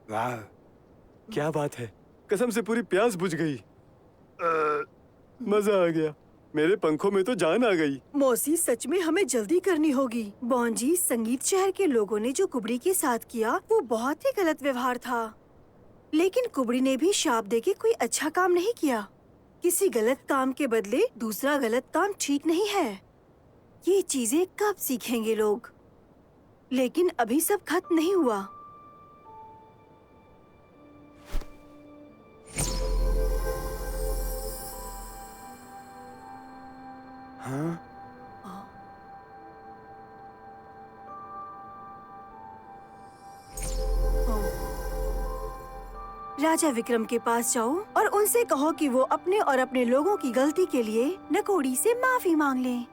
वाह, क्या बात है। कसम से पूरी प्यास बुझ गई। मजा आ गया। मेरे पंखों में तो जान आ गई। मौसी, सच में हमें जल्दी करनी होगी। बॉन्जी, संगीत शहर के लोगों ने जो कुबड़ी के साथ किया वो बहुत ही गलत व्यवहार था। लेकिन कुबड़ी ने भी शाप देके कोई अच्छा काम नहीं किया। किसी गलत काम के बदले दूसरा गलत काम ठीक नहीं है। ये चीजें कब सीखेंगे लोग? लेकिन अभी सब खत्म नहीं हुआ। हाँ? राजा विक्रम के पास जाओ और उनसे कहो कि वो अपने और अपने लोगों की गलती के लिए नकोड़ी से माफी मांग लें।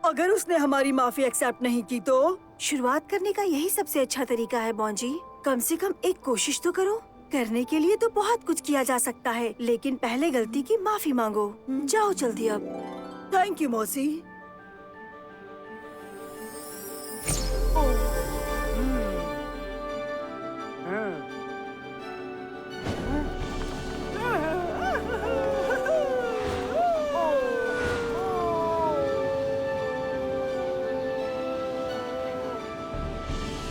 अगर उसने हमारी माफी एक्सेप्ट नहीं की तो? शुरुआत करने का यही सबसे अच्छा तरीका है बॉन्जी। कम से कम एक कोशिश तो करो। करने के लिए तो बहुत कुछ किया जा सकता है, लेकिन पहले गलती की माफी मांगो। जाओ जल्दी अब। थैंक यू मौसी।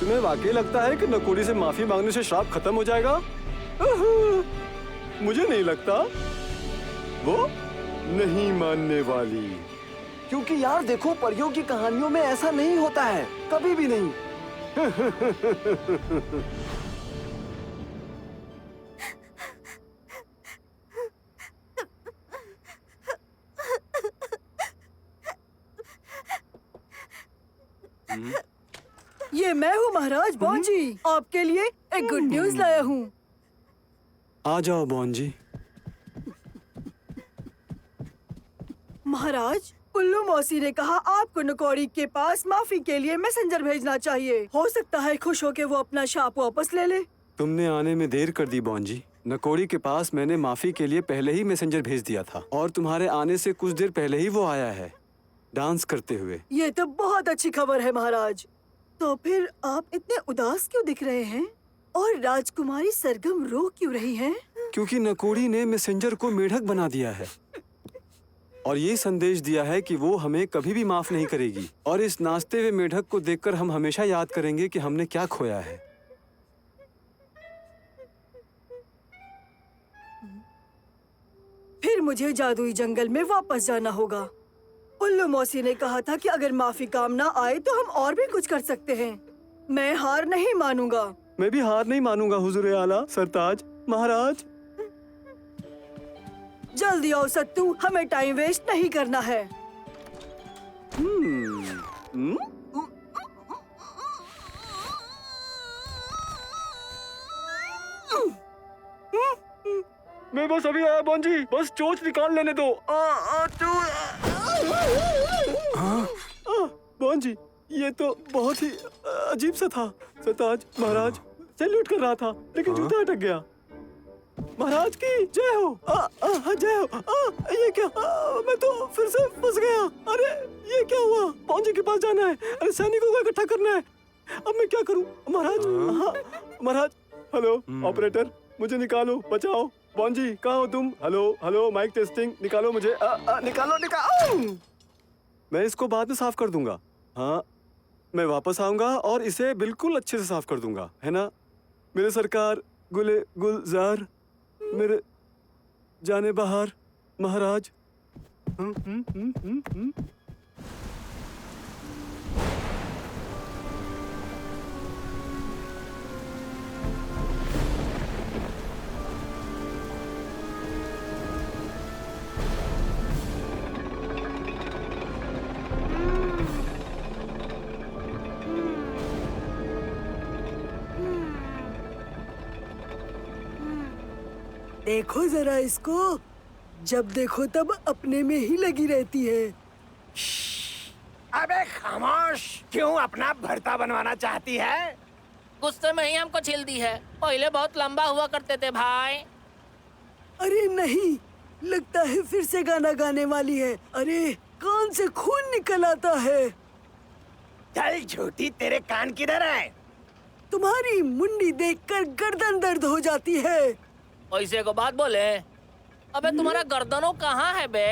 तुम्हें वाकई लगता है कि नकोड़ी से माफी मांगने से श्राप खत्म हो जाएगा? मुझे नहीं लगता। वो नहीं मानने वाली। क्योंकि यार देखो, परियों की कहानियों में ऐसा नहीं होता है, कभी भी नहीं। ये मैं हूँ महाराज बॉन्जी, आपके लिए एक गुड न्यूज लाया हूँ। आ जाओ बॉन्जी। महाराज, उल्लू मौसी ने कहा आपको नकौड़ी के पास माफी के लिए मैसेंजर भेजना चाहिए। हो सकता है खुश होके वो अपना शाप वापस ले ले। तुमने आने में देर कर दी बॉन्जी। नकोड़ी के पास मैंने माफी के लिए पहले ही मैसेंजर भेज दिया था और तुम्हारे आने से कुछ देर पहले ही वो आया है, डांस करते हुए। ये तो बहुत अच्छी खबर है महाराज। तो फिर आप इतने उदास क्यों दिख रहे हैं? और राजकुमारी सरगम रो क्यों रही हैं? क्योंकि नकोड़ी ने मैसेंजर को मेढक बना दिया है और ये संदेश दिया है कि वो हमें कभी भी माफ नहीं करेगी। और इस नाचते हुए मेढक को देखकर हम हमेशा याद करेंगे कि हमने क्या खोया है। फिर मुझे जादुई जंगल में वापस जाना होगा। उल्लू मौसी ने कहा था कि अगर माफी काम ना आए तो हम और भी कुछ कर सकते हैं। मैं हार नहीं मानूंगा। मैं भी हार नहीं मानूंगा हुजूर आला सरताज महाराज। जल्दी आओ सत्तू, हमें टाइम वेस्ट नहीं करना है। मैं बस अभी आया बॉन्जी, बस चोंच निकाल लेने दो। बॉन्जी, ये तो बहुत ही अजीब सा था। सरताज महाराज सैल्यूट कर रहा था लेकिन जूता अटक गया। महाराज की जय हो। जय हो। ये क्या? मैं तो फिर से फंस गया। अरे ये क्या हुआ? बॉन्जी के पास जाना है। अरे सैनिकों को इकट्ठा करना है। अब मैं क्या करूं? महाराज महाराज। हेलो ऑपरेटर, मुझे निकालो, बचाओ। बॉन्जी कहाँ हो तुम? हेलो हेलो, माइक टेस्टिंग, निकालो मुझे। निकालो। मैं इसको बाद में साफ कर दूंगा। हाँ, मैं वापस आऊंगा और इसे बिल्कुल अच्छे से साफ कर दूंगा, है ना मेरे सरकार? गुले गुलजार, मेरे जाने बहार महाराज। देखो जरा इसको, जब देखो तब अपने में ही लगी रहती है। अबे खामोश, क्यों अपना भरता बनवाना चाहती है? गुस्से में ही हमको छील दी है। पहले बहुत लंबा हुआ करते थे भाई। अरे नहीं, लगता है फिर से गाना गाने वाली है। अरे कान से खून निकल आता है। चल झूठी, तेरे कान किधर है? तुम्हारी मुंडी देखकर गर्दन दर्द हो जाती है। ऐसे को बात बोले? अबे तुम्हारा गर्दनों कहाँ है बे?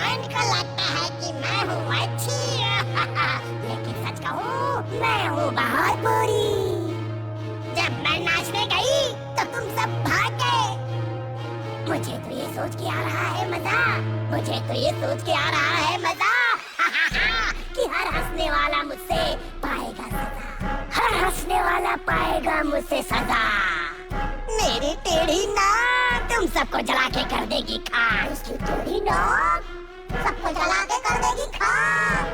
इनको लगता है कि मैं हूँ अच्छी, लेकिन सच कहूँ मैं हूँ बहुत बुरी। जब मैं नाचने गई तो तुम सब भाग गए। मुझे तो ये सोच के आ रहा है मजा, मुझे तो ये सोच के आ रहा है मजा कि हर हंसने वाला मुझसे पाएगा सजा, हर हंसने वाला पाएगा मुझसे सजा। मेरी टेढ़ी नाक तुम सबको जला के कर देगी खाक। उसकी टेढ़ी नाक सबको जला के कर देगी खाक।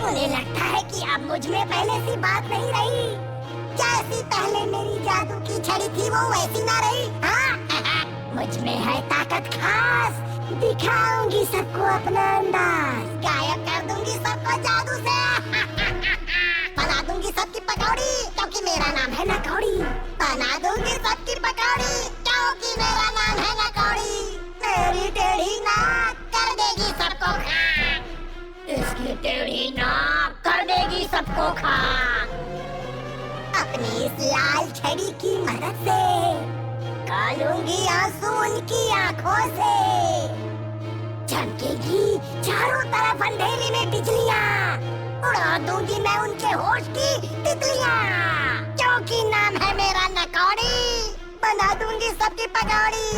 मुझे लगता है कि अब मुझ में पहले सी बात नहीं रही। जैसी पहले मेरी जादू की छड़ी थी वो वैसी ना रही। हाँ मुझ में है ताकत खास, दिखाऊंगी सबको अपना अंदाज। गायब कर दूंगी सबको जादू से, बना दूंगी सबकी पकौड़ी क्योंकि मेरा नाम है नकौड़ी। बना दूंगी सबकी पकौड़ी क्योंकि मेरा नाम है नकौड़ी। मेरी टेढ़ी नाक कर देगी सबको खाक। इसकी खाक। अपनी इस लाल छड़ी की मदद से निकालूंगी आंसू उनकी आंखों से। चमकेगी चारों तरफ अंधेरी में बिजलियाँ, उड़ा दूंगी मैं उनके होश की तितलियाँ। क्योंकि नाम है मेरा नकौड़ी, बना दूंगी सबकी पकौड़ी।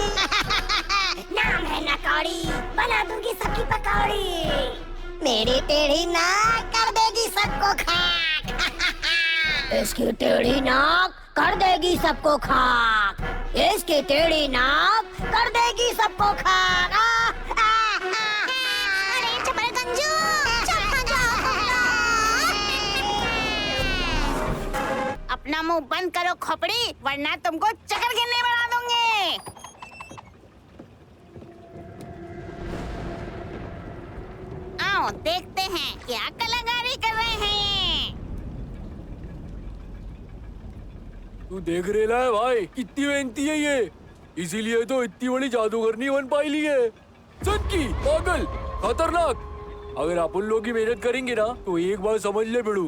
नाम है नकौड़ी, बना दूंगी सबकी पकौड़ी। मेरी टेढ़ी नाक कर देगी सबको खाक। इसकी टेढ़ी नाक कर देगी सबको खाक। इसकी टेढ़ी नाक कर देगी सबको खाक। अरे चपड़गंजू, चुप जाओ। अपना मुंह बंद करो खोपड़ी, वरना तुमको चक्कर गिनने बना दूंगी। आओ देखते हैं क्या कलाकारी कर रहे हैं ये। तू देख रेला है भाई, कितनी मेहनती है ये, इसीलिए तो इतनी बड़ी जादूगर नहीं बन पाई ली है। सनकी, पागल, खतरनाक। अगर अपन लोग की मेहनत करेंगे ना तो एक बार समझ ले बिड़ू,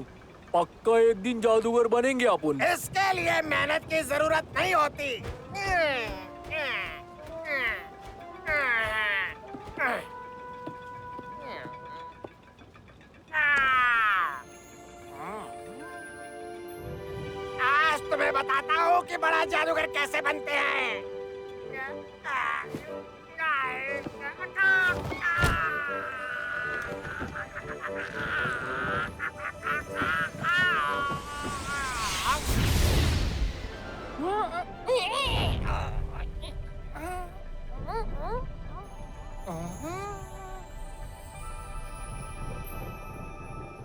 पक्का एक दिन जादूगर बनेंगे अपन। इसके लिए मेहनत की जरूरत नहीं होती। आज तुम्हें बताता हूँ कि बड़ा जादूगर कैसे बनते हैं।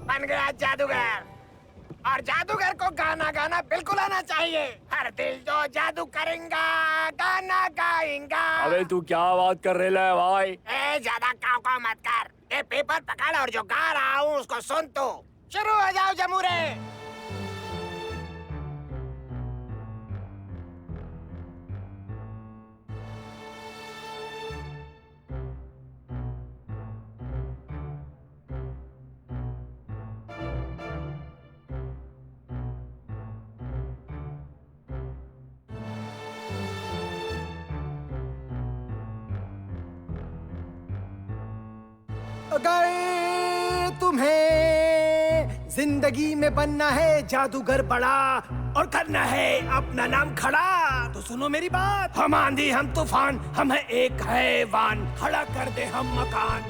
बन गया जादूगर। और जादूगर को गाना गाना बिल्कुल आना चाहिए। हर दिल जो जादू करेगा गाना गाएगा। अबे तू क्या बात कर रहा है भाई? ए ज्यादा काव मत कर। ये पेपर पकड़ और जो गा रहा हूँ उसको सुन तू। शुरू हो जाओ जमूरे। अगर तुम्हें जिंदगी में बनना है जादूगर बड़ा और करना है अपना नाम खड़ा, तो सुनो मेरी बात। हम आंधी, हम तूफान, हम है एक हैवान, खड़ा कर दे हम मकान।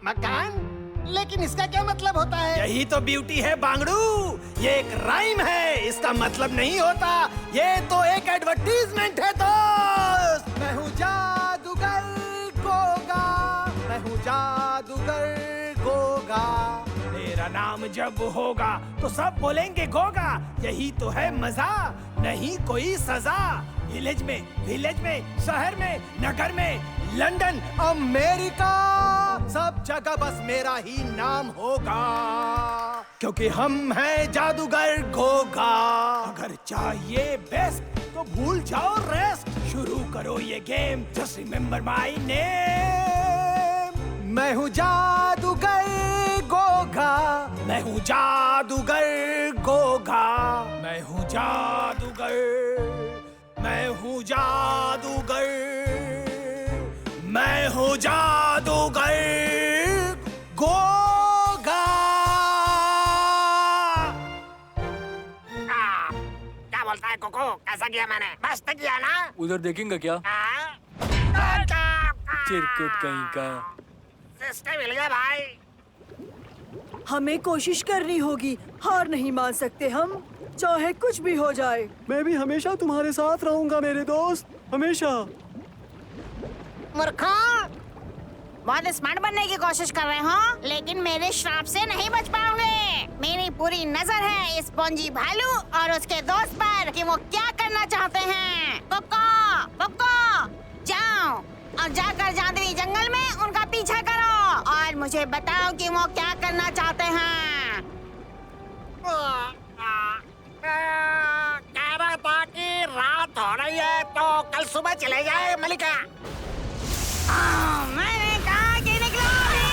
मकान? लेकिन इसका क्या मतलब होता है? यही तो ब्यूटी है बांगड़ू, ये एक राइम है, इसका मतलब नहीं होता। ये तो एक एडवर्टीजमेंट है दोस्त। मैं हूँ जादूगर गोगा, मैं हूँ जादूगर गोगा। मेरा नाम जब होगा तो सब बोलेंगे गोगा। यही तो है मजा, नहीं कोई सजा। विलेज में, शहर में, नगर में, लंदन, अमेरिका, सब जगह बस मेरा ही नाम होगा। क्योंकि हम हैं जादूगर गोगा। अगर चाहिए बेस्ट तो भूल जाओ रेस्ट। शुरू करो ये game, just remember my name. मैं हूँ जादूगर गोगा, मैं हूँ जादूगर गोगा, मैं हूँ जादूगर, मैं हूँ जादूगर, मैं हूँ जादूगर गोगा। क्या बोलता है कोको? कैसा किया मैंने? मस्त किया ना? उधर देखेंगे क्या? चिरकुट कहीं का। सिस्टम मिल गया भाई। हमें कोशिश करनी होगी, हार नहीं मान सकते हम, चाहे कुछ भी हो जाए। मैं भी हमेशा तुम्हारे साथ रहूंगा मेरे दोस्त, हमेशा। मूर्खों, बहुत स्मार्ट बनने की कोशिश कर रहे हो, लेकिन मेरे श्राप से नहीं बच पाओगे। मेरी पूरी नजर है इस पोंजी भालू और उसके दोस्त पर कि वो क्या करना चाहते हैं। कोको, जाओ और जाकर जादुई जंगल में उनका पीछा करो और मुझे बताओ कि वो क्या करना चाहते हैं। कह रहा था कि रात हो रही है तो कल सुबह चले जाए मलिका। मैंने कहा कि निकलो अभी।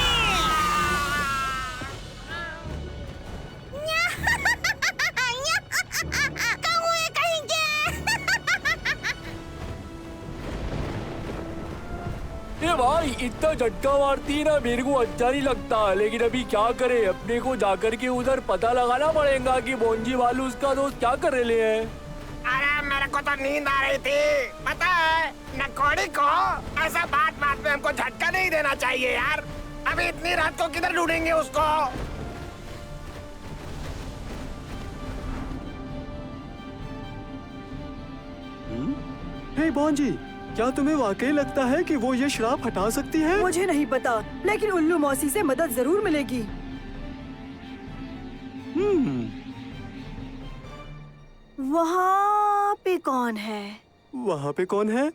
अरे भाई इतना झटका मारती है ना, मेरे को अच्छा नहीं लगता, लेकिन अभी क्या करे, अपने को जाकर के उधर पता लगाना पड़ेगा कि बोंजी वालू उसका दोस्त क्या कर रहे हैं। अरे मेरे को तो नींद आ रही थी, पता है नकोड़ी को ऐसा बात बात में हमको झटका नहीं देना चाहिए यार। अभी इतनी रात को किधर ढूंढेंगे उसको। हे बॉन्जी, क्या तुम्हें वाकई लगता है कि वो ये श्राप हटा सकती है? मुझे नहीं पता, लेकिन उल्लू मौसी से मदद जरूर मिलेगी। वहाँ पे कौन है? वहाँ पे कौन है?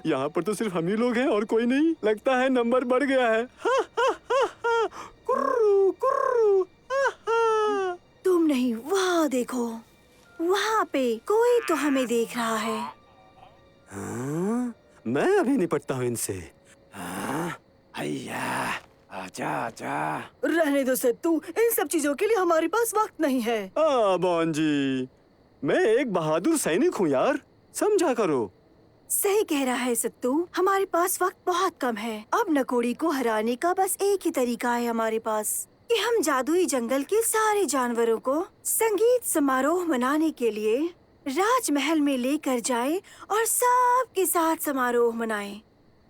यहाँ पर तो सिर्फ हम ही लोग हैं और कोई नहीं। लगता है नंबर बढ़ गया है। कुर्रू, कुर्रू, तुम नहीं, वहाँ देखो, वहाँ पे कोई तो हमें देख रहा है। हाँ, मैं अभी निपटता हूँ इनसे। आजा आजा। रहने दो सत्तू, इन सब चीजों के लिए हमारे पास वक्त नहीं है। बॉन्जी, मैं एक बहादुर सैनिक हूँ यार, समझा करो। सही कह रहा है सत्तू, हमारे पास वक्त बहुत कम है। अब नकोड़ी को हराने का बस एक ही तरीका है हमारे पास, कि हम जादुई जंगल के सारे जानवरों को संगीत समारोह मनाने के लिए राजमहल में लेकर जाएं और सबके साथ समारोह मनाएं।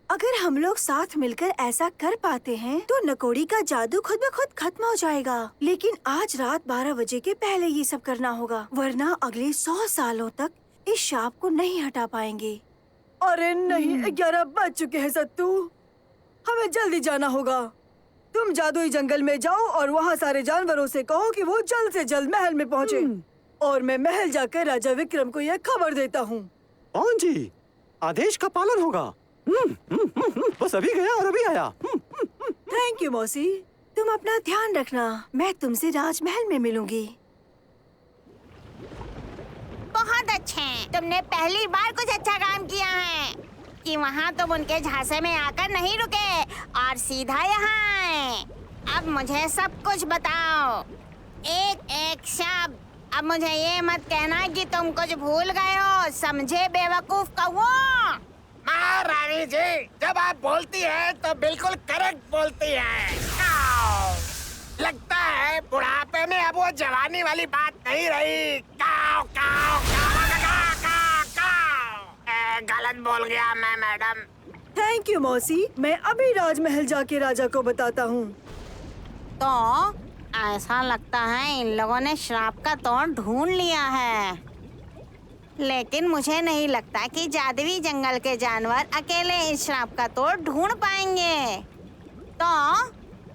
अगर हम लोग साथ मिलकर ऐसा कर पाते हैं तो नकोड़ी का जादू खुद ब खुद खत्म हो जाएगा। लेकिन आज रात 12 बजे के पहले ये सब करना होगा, वरना अगले 100 सालों तक इस शाप को नहीं हटा पाएंगे। अरे नहीं, 11 बज चुके हैं सत्तू, हमें जल्दी जाना होगा। तुम जादुई जंगल में जाओ और वहाँ सारे जानवरों से कहो कि वो जल्द से जल्द महल में पहुँचे। और मैं महल जाकर राजा विक्रम को यह खबर देता हूँ। बॉन्जी, आदेश का पालन होगा। बस अभी गया और अभी आया। थैंक यू मौसी, तुम अपना ध्यान रखना, मैं तुमसे राजमहल में मिलूंगी। बहुत अच्छे, तुमने पहली बार कुछ अच्छा काम किया है कि वहाँ तुम उनके झांसे में आकर नहीं रुके और सीधा यहाँ आए। अब मुझे सब कुछ बताओ, एक एक शब्द। अब मुझे ये मत कहना कि तुम कुछ भूल गए हो, समझे बेवकूफ कौवा। महारानी जी, जब आप बोलती हैं तो बिल्कुल करेक्ट बोलती हैं। लगता है बुढ़ापे में अब वो जवानी वाली बात नहीं रही। काव, काव, काव, काव, काव, काव। गलत बोल गया मैं मैडम। थैंक यू मौसी, मैं अभी राजमहल जाके राजा को बताता हूँ। तो ऐसा लगता है इन लोगों ने श्राप का तोड़ ढूंढ लिया है, लेकिन मुझे नहीं लगता कि जादुई जंगल के जानवर अकेले इस श्राप का तोड़ ढूंढ पाएंगे। तो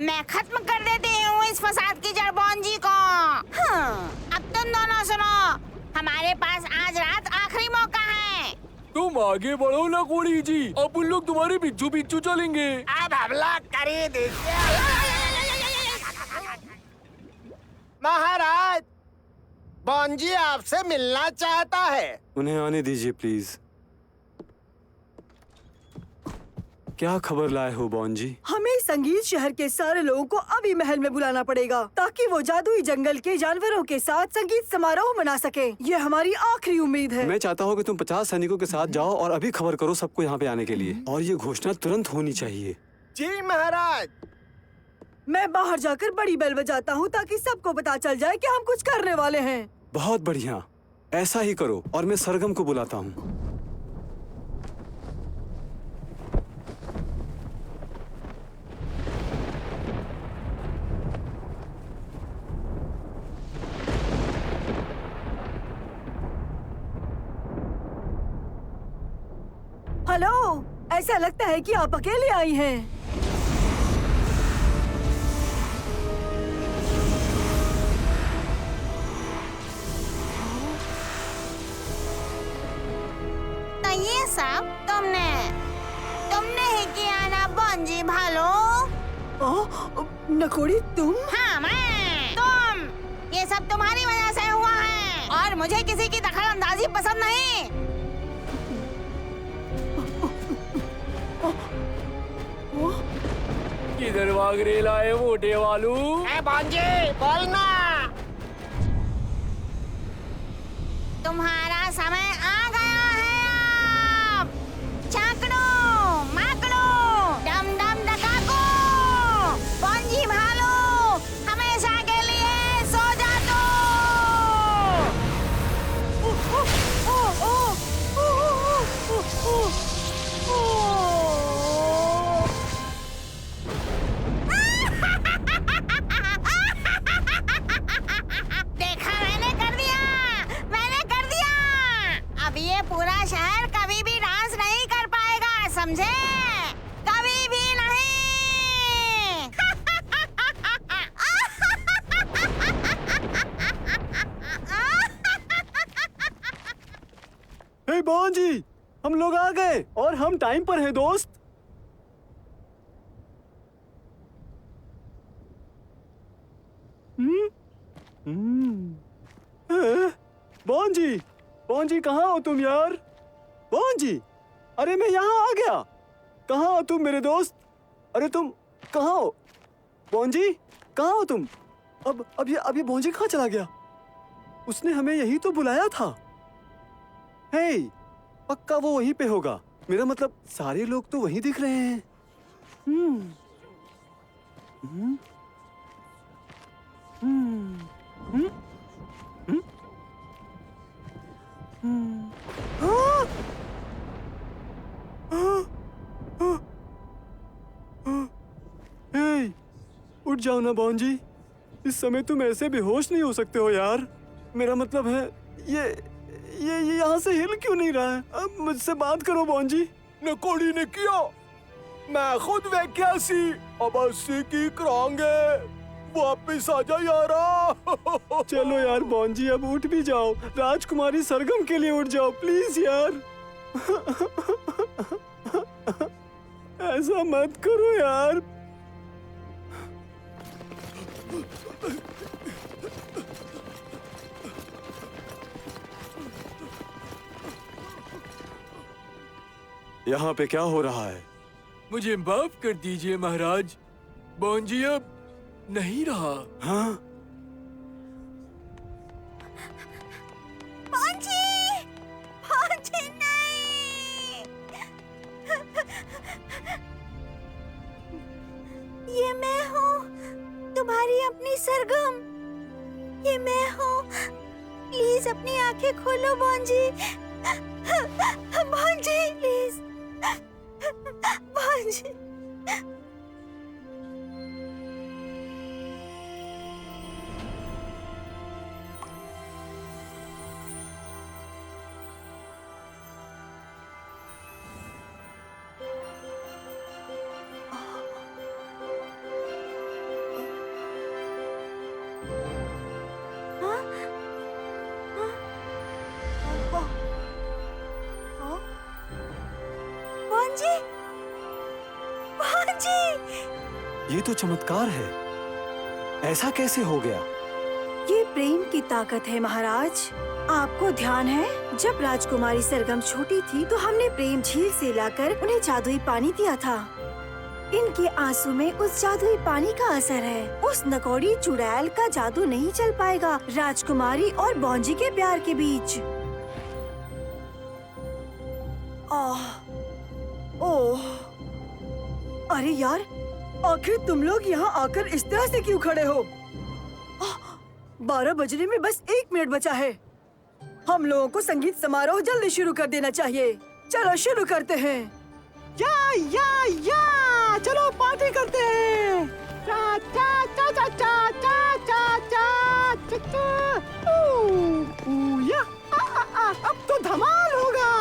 मैं खत्म कर देती हूँ इस फसाद की जड़ बॉन्जी को। अब तुम दोनों सुनो, हमारे पास आज रात आखिरी मौका है। तुम आगे बढ़ो नकोड़ी जी, अब उन लोग तुम्हारे पीछू पीछू चलेंगे। अब हमला कर ही दीजिए। महाराज, बॉन्जी आपसे मिलना चाहता है। उन्हें आने दीजिए प्लीज। क्या खबर लाए हो बॉन्जी? हमें संगीत शहर के सारे लोगों को अभी महल में बुलाना पड़ेगा ताकि वो जादुई जंगल के जानवरों के साथ संगीत समारोह मना सके। ये हमारी आखिरी उम्मीद है। मैं चाहता हूँ कि तुम 50 सैनिकों के साथ जाओ और अभी खबर करो सबको यहाँ पे आने के लिए, और ये घोषणा तुरंत होनी चाहिए। जी महाराज। मैं बाहर जाकर बड़ी बेल बजाता हूँ ताकि सबको पता चल जाए कि हम कुछ करने वाले हैं। बहुत बढ़िया, ऐसा ही करो, और मैं सरगम को बुलाता हूँ। हेलो, ऐसा लगता है कि आप अकेले आई हैं। तो ये सब तुमने ही किया ना बॉन्जी भालो? नकोड़ी तुम? हाँ तुम, ये सब तुम्हारी वजह से हुआ है और मुझे किसी की दखलंदाजी पसंद नहीं। किधर भाग रहे लाए मोटे वालू? बॉन्जी बोलना। तुम्हारा समय आ गया है, अब झांकड़ो। पूरा शहर कभी भी डांस नहीं कर पाएगा, समझे? कभी भी नहीं। हे बॉन्जी, हम लोग आ गए और हम टाइम पर हैं दोस्त। बॉन्जी, बॉन्जी कहाँ हो तुम यार? बॉन्जी, अरे मैं यहाँ आ गया। कहाँ हो तुम मेरे दोस्त? अरे तुम कहाँ हो? बॉन्जी, कहाँ हो तुम? अब ये बॉन्जी कहाँ चला गया? उसने हमें यही तो बुलाया था। हे, पक्का वो वहीं पे होगा। मेरा मतलब सारे लोग तो वहीं दिख रहे हैं। हे, उठ जाओ ना बॉन्जी। इस समय तुम ऐसे बेहोश नहीं हो सकते हो यार। मेरा मतलब है ये यहाँ से हिल क्यों नहीं रहा है? अब मुझसे बात करो बॉन्जी। नकोड़ी ने किया, मैं खुद वेख्या सी। अब अस्सी की करांगे। वापिस आ जा यारा। चलो यार बॉन्जी, अब उठ भी जाओ। राजकुमारी सरगम के लिए उठ जाओ प्लीज यार। ऐसा मत करो यार। यहाँ पे क्या हो रहा है? मुझे माफ कर दीजिए महाराज, बॉन्जी अब नहीं रहा। हाँ? बॉन्जी, बॉन्जी नहीं। ये मैं हूँ, तुम्हारी अपनी सरगम। ये मैं हूँ। प्लीज अपनी आंखें खोलो बॉन्जी। Bonzi please. बॉन्जी। ये तो चमत्कार है। ऐसा कैसे हो गया? ये प्रेम की ताकत है महाराज। आपको ध्यान है, जब राजकुमारी सरगम छोटी थी तो हमने प्रेम झील से लाकर उन्हें जादुई पानी दिया था। इनके आंसू में उस जादुई पानी का असर है। उस नकौड़ी चुड़ैल का जादू नहीं चल पाएगा राजकुमारी और बॉन्जी के प्यार के बीच। ओह, अरे यार, आखिर तुम लोग यहाँ आकर इस तरह से क्यों खड़े हो? 12 बजने में बस 1 मिनट बचा है। हम लोगों को संगीत समारोह जल्दी शुरू कर देना चाहिए। चलो शुरू करते हैं। या चलो पार्टी करते हैं। चा चा चा चा चा चा चा चा चा चा। या अब तो धमाल होगा।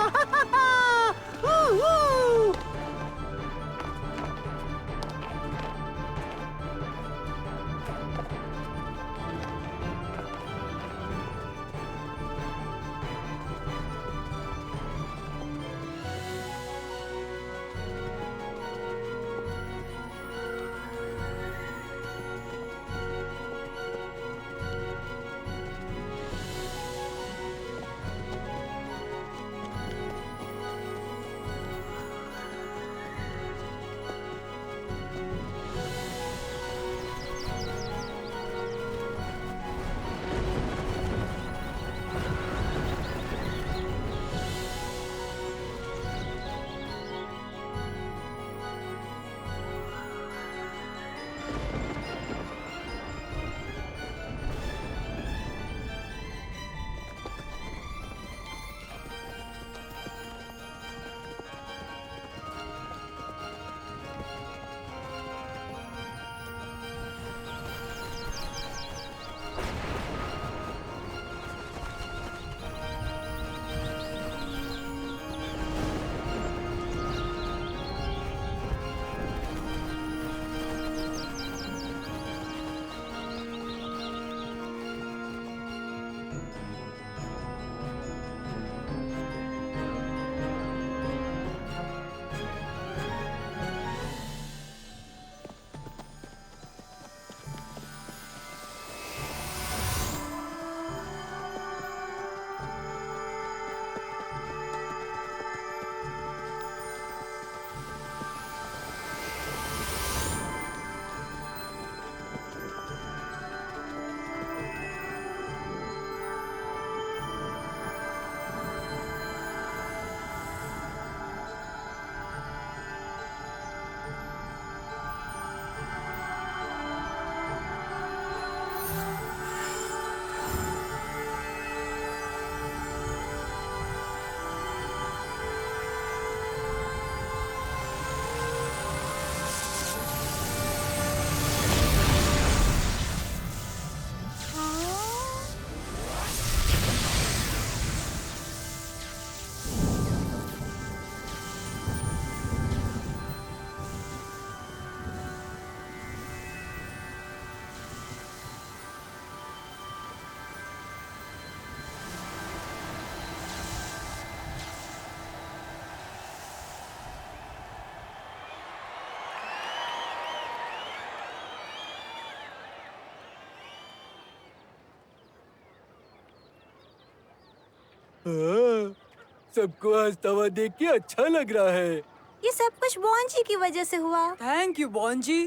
सबको हंसता हुआ देख के अच्छा लग रहा है। ये सब कुछ बॉन्जी की वजह से हुआ। Thank you Bonzi.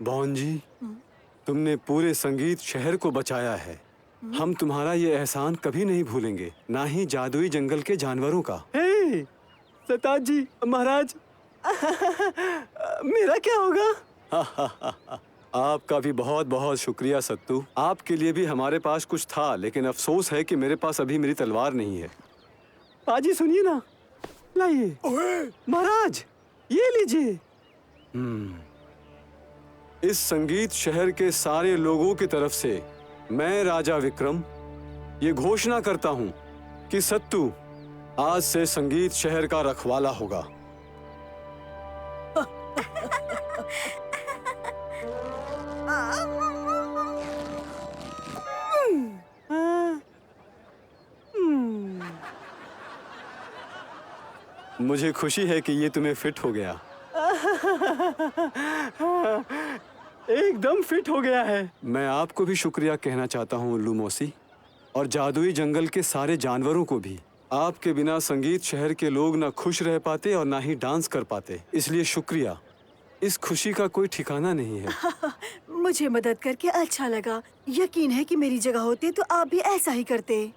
बॉन्जी, तुमने पूरे संगीत शहर को बचाया है। हम तुम्हारा ये एहसान कभी नहीं भूलेंगे, ना ही जादुई जंगल के जानवरों का। हे, सताज जी, महाराज, मेरा क्या होगा? आपका भी बहुत बहुत शुक्रिया सत्तू। आपके लिए भी हमारे पास कुछ था, लेकिन अफसोस है कि मेरे पास अभी मेरी तलवार नहीं है। पाजी सुनिए ना, लाइए। महाराज, ये लीजिए। इस संगीत शहर के सारे लोगों की तरफ से मैं राजा विक्रम ये घोषणा करता हूँ कि सत्तू आज से संगीत शहर का रखवाला होगा। मुझे खुशी है कि ये तुम्हें फिट हो गया। एकदम फिट हो गया है। मैं आपको भी शुक्रिया कहना चाहता हूँ उल्लू मौसी, और जादुई जंगल के सारे जानवरों को भी। आपके बिना संगीत शहर के लोग ना खुश रह पाते और ना ही डांस कर पाते, इसलिए शुक्रिया। इस खुशी का कोई ठिकाना नहीं है। मुझे मदद करके अच्छा लगा। यकीन है कि मेरी जगह होते तो आप भी ऐसा ही करते।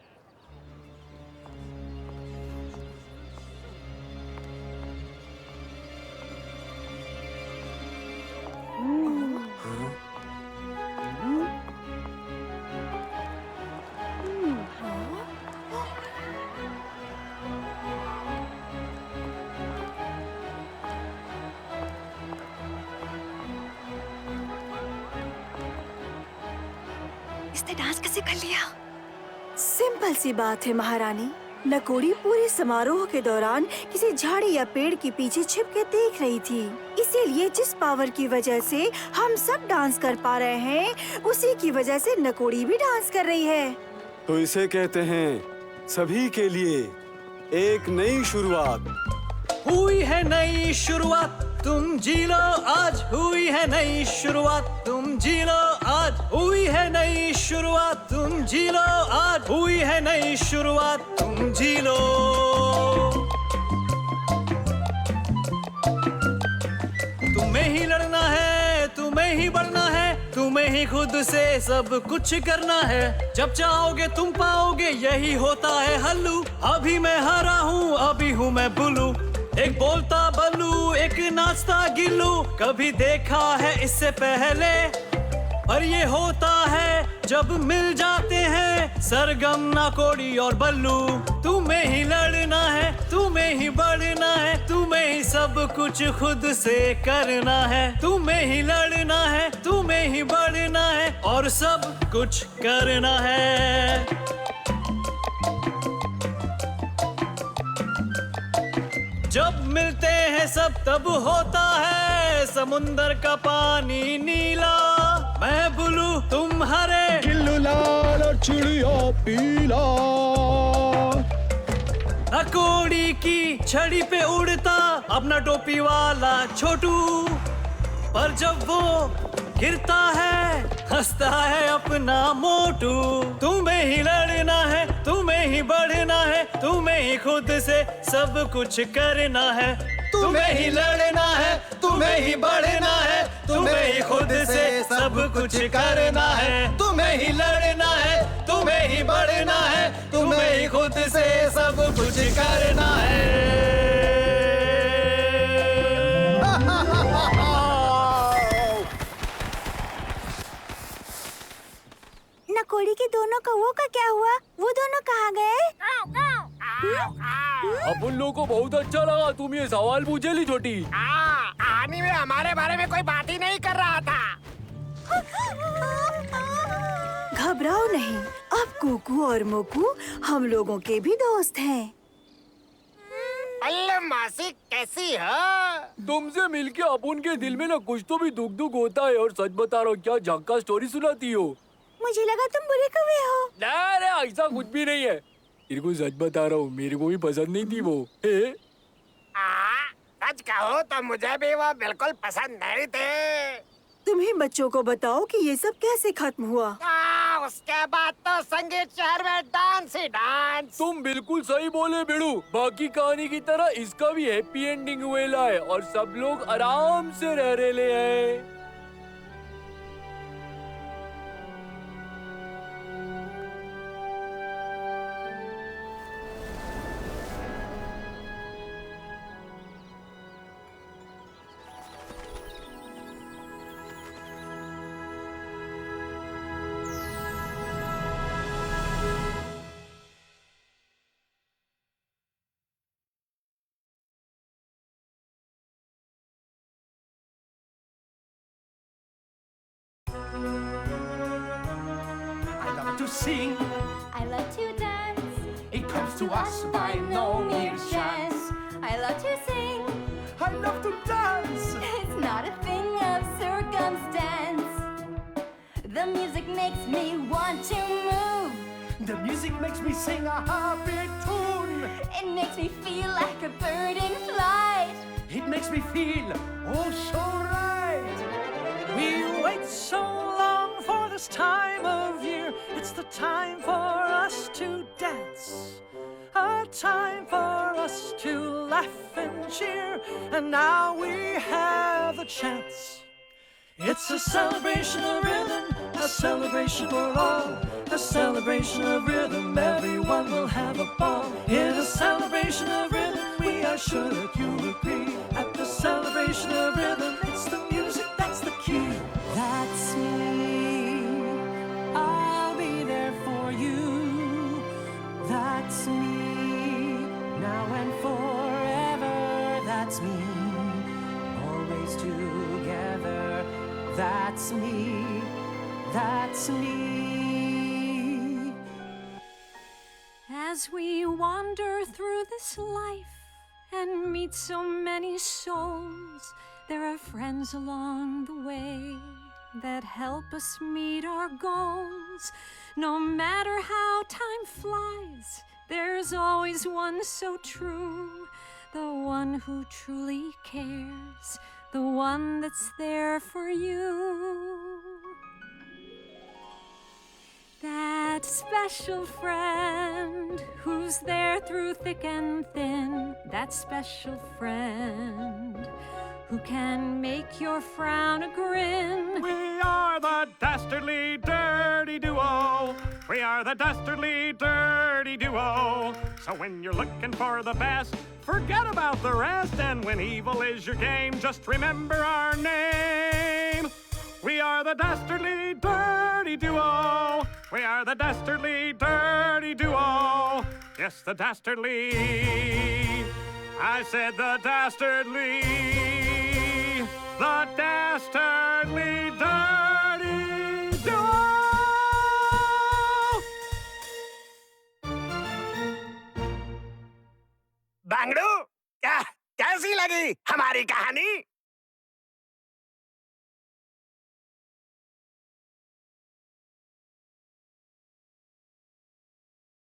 इसने डांस कैसे कर लिया? सिंपल सी बात है महारानी। नकोड़ी पूरे समारोह के दौरान किसी झाड़ी या पेड़ के पीछे छिप के देख रही थी। इसीलिए जिस पावर की वजह से हम सब डांस कर पा रहे हैं, उसी की वजह से नकोड़ी भी डांस कर रही है। तो इसे कहते हैं सभी के लिए एक नई शुरुआत। हुई है नई शुरुआत, तुम जी लो आज। हुई है नई शुरुआत, तुम जी लो आज। हुई है नई शुरुआत, तुम जी लो आज। हुई है नई शुरुआत, तुम जी लो। तुम्हें ही लड़ना है, तुम्हें ही बढ़ना है, तुम्हें ही खुद से सब कुछ करना है। जब चाहोगे तुम पाओगे, यही होता है हल्लू। अभी मैं हरा हूँ, अभी हूँ मैं बुल्लू। एक बोलता बल्लू, एक नाचता गिल्लू। कभी देखा है इससे पहले, पर ये होता है जब मिल जाते हैं सरगम, नाकोड़ी और बल्लू। तुम्हें ही लड़ना है, तुम्हें ही बढ़ना है, तुम्हें ही सब कुछ खुद से करना है। तुम्हें ही लड़ना है, तुम्हें ही बढ़ना है और सब कुछ करना है। जब मिलते हैं सब तब होता है समुंदर का पानी नीला। मैं ब्लू, तुम हरे, गिल्लू लाल और चिड़िया पीला। नकोड़ी की छड़ी पे उड़ता अपना टोपी वाला छोटू, पर जब वो गिरता है हंसता है अपना मोटू। तुम्हें ही लड़ना है, तुम्हें ही बढ़ना है, तुम्हें ही खुद से सब कुछ करना है। तुम्हें ही लड़ना है, तुम्हें ही बढ़ना है, तुम्हें ही खुद से सब कुछ करना है। तुम्हें ही लड़ना है, तुम्हें ही बढ़ना है, तुम्हें ही खुद से सब कुछ करना है। नकोड़ी के दोनों कौवों का क्या हुआ? वो दोनों कहाँ गए? अब उन लोगों को बहुत अच्छा लगा तुम ये सवाल पूछे ली छोटी। कहानी में हमारे बारे में कोई बात ही नहीं कर रहा था। घबराओ नहीं, अब कुकू और मुकू हम लोगों के भी दोस्त हैं। अल्ले मासी कैसी है? तुमसे मिलके अपुन के दिल में ना कुछ तो भी दुख दुख होता है। और सच बता रहा हूँ, क्या झक्का स्टोरी सुनाती हो? मुझे लगा तुम बुरे कौवे हो। नहीं, ऐसा कुछ भी नहीं है। तेरे को सच बता रहा हूँ, मेरे को भी पसंद नहीं थी वो। सच कहो तो मुझे भी वो बिल्कुल पसंद नहीं थे। तुम्ही बच्चों को बताओ कि ये सब कैसे खत्म हुआ। उसके बाद तो संगीत शहर में डांस ही डांस। तुम बिल्कुल सही बोले बिड़ू। बाकी कहानी की तरह इसका भी हैप्पी एंडिंग हुएला है और सब लोग आराम से रह रहे हैं। I love to sing. I love to dance. It comes to us by no means chance. I love to sing. I love to dance. It's not a thing of circumstance. The music makes me want to move. The music makes me sing a happy tune. It makes me feel like a bird in flight. It makes me feel oh so right. We wait so long for this time of year. It's the time for us to dance. A time for us to laugh and cheer. And now we have the chance. It's a celebration of rhythm, a celebration for all. A celebration of rhythm, everyone will have a ball. In a celebration of rhythm, we are sure that you'll agree. At the celebration of rhythm, it's the music that's the key. That's me, I'll be there for you. That's me, now and forever. That's me, always together. That's me, that's me. As we wander through this life and meet so many souls, there are friends along the way that help us meet our goals. No matter how time flies, there's always one so true, the one who truly cares, the one that's there for you. That special friend who's there through thick and thin, that special friend who can make your frown a grin. We are the Dastardly Dirty Duo. We are the Dastardly Dirty Duo. So when you're looking for the best, forget about the rest. And when evil is your game, just remember our name. We are the Dastardly Dirty Duo. We are the Dastardly Dirty Duo. Yes, the Dastardly. I said the Dastardly. The Dastardly Dirty Duo. बांगड़ू, क्या कैसी लगी हमारी कहानी?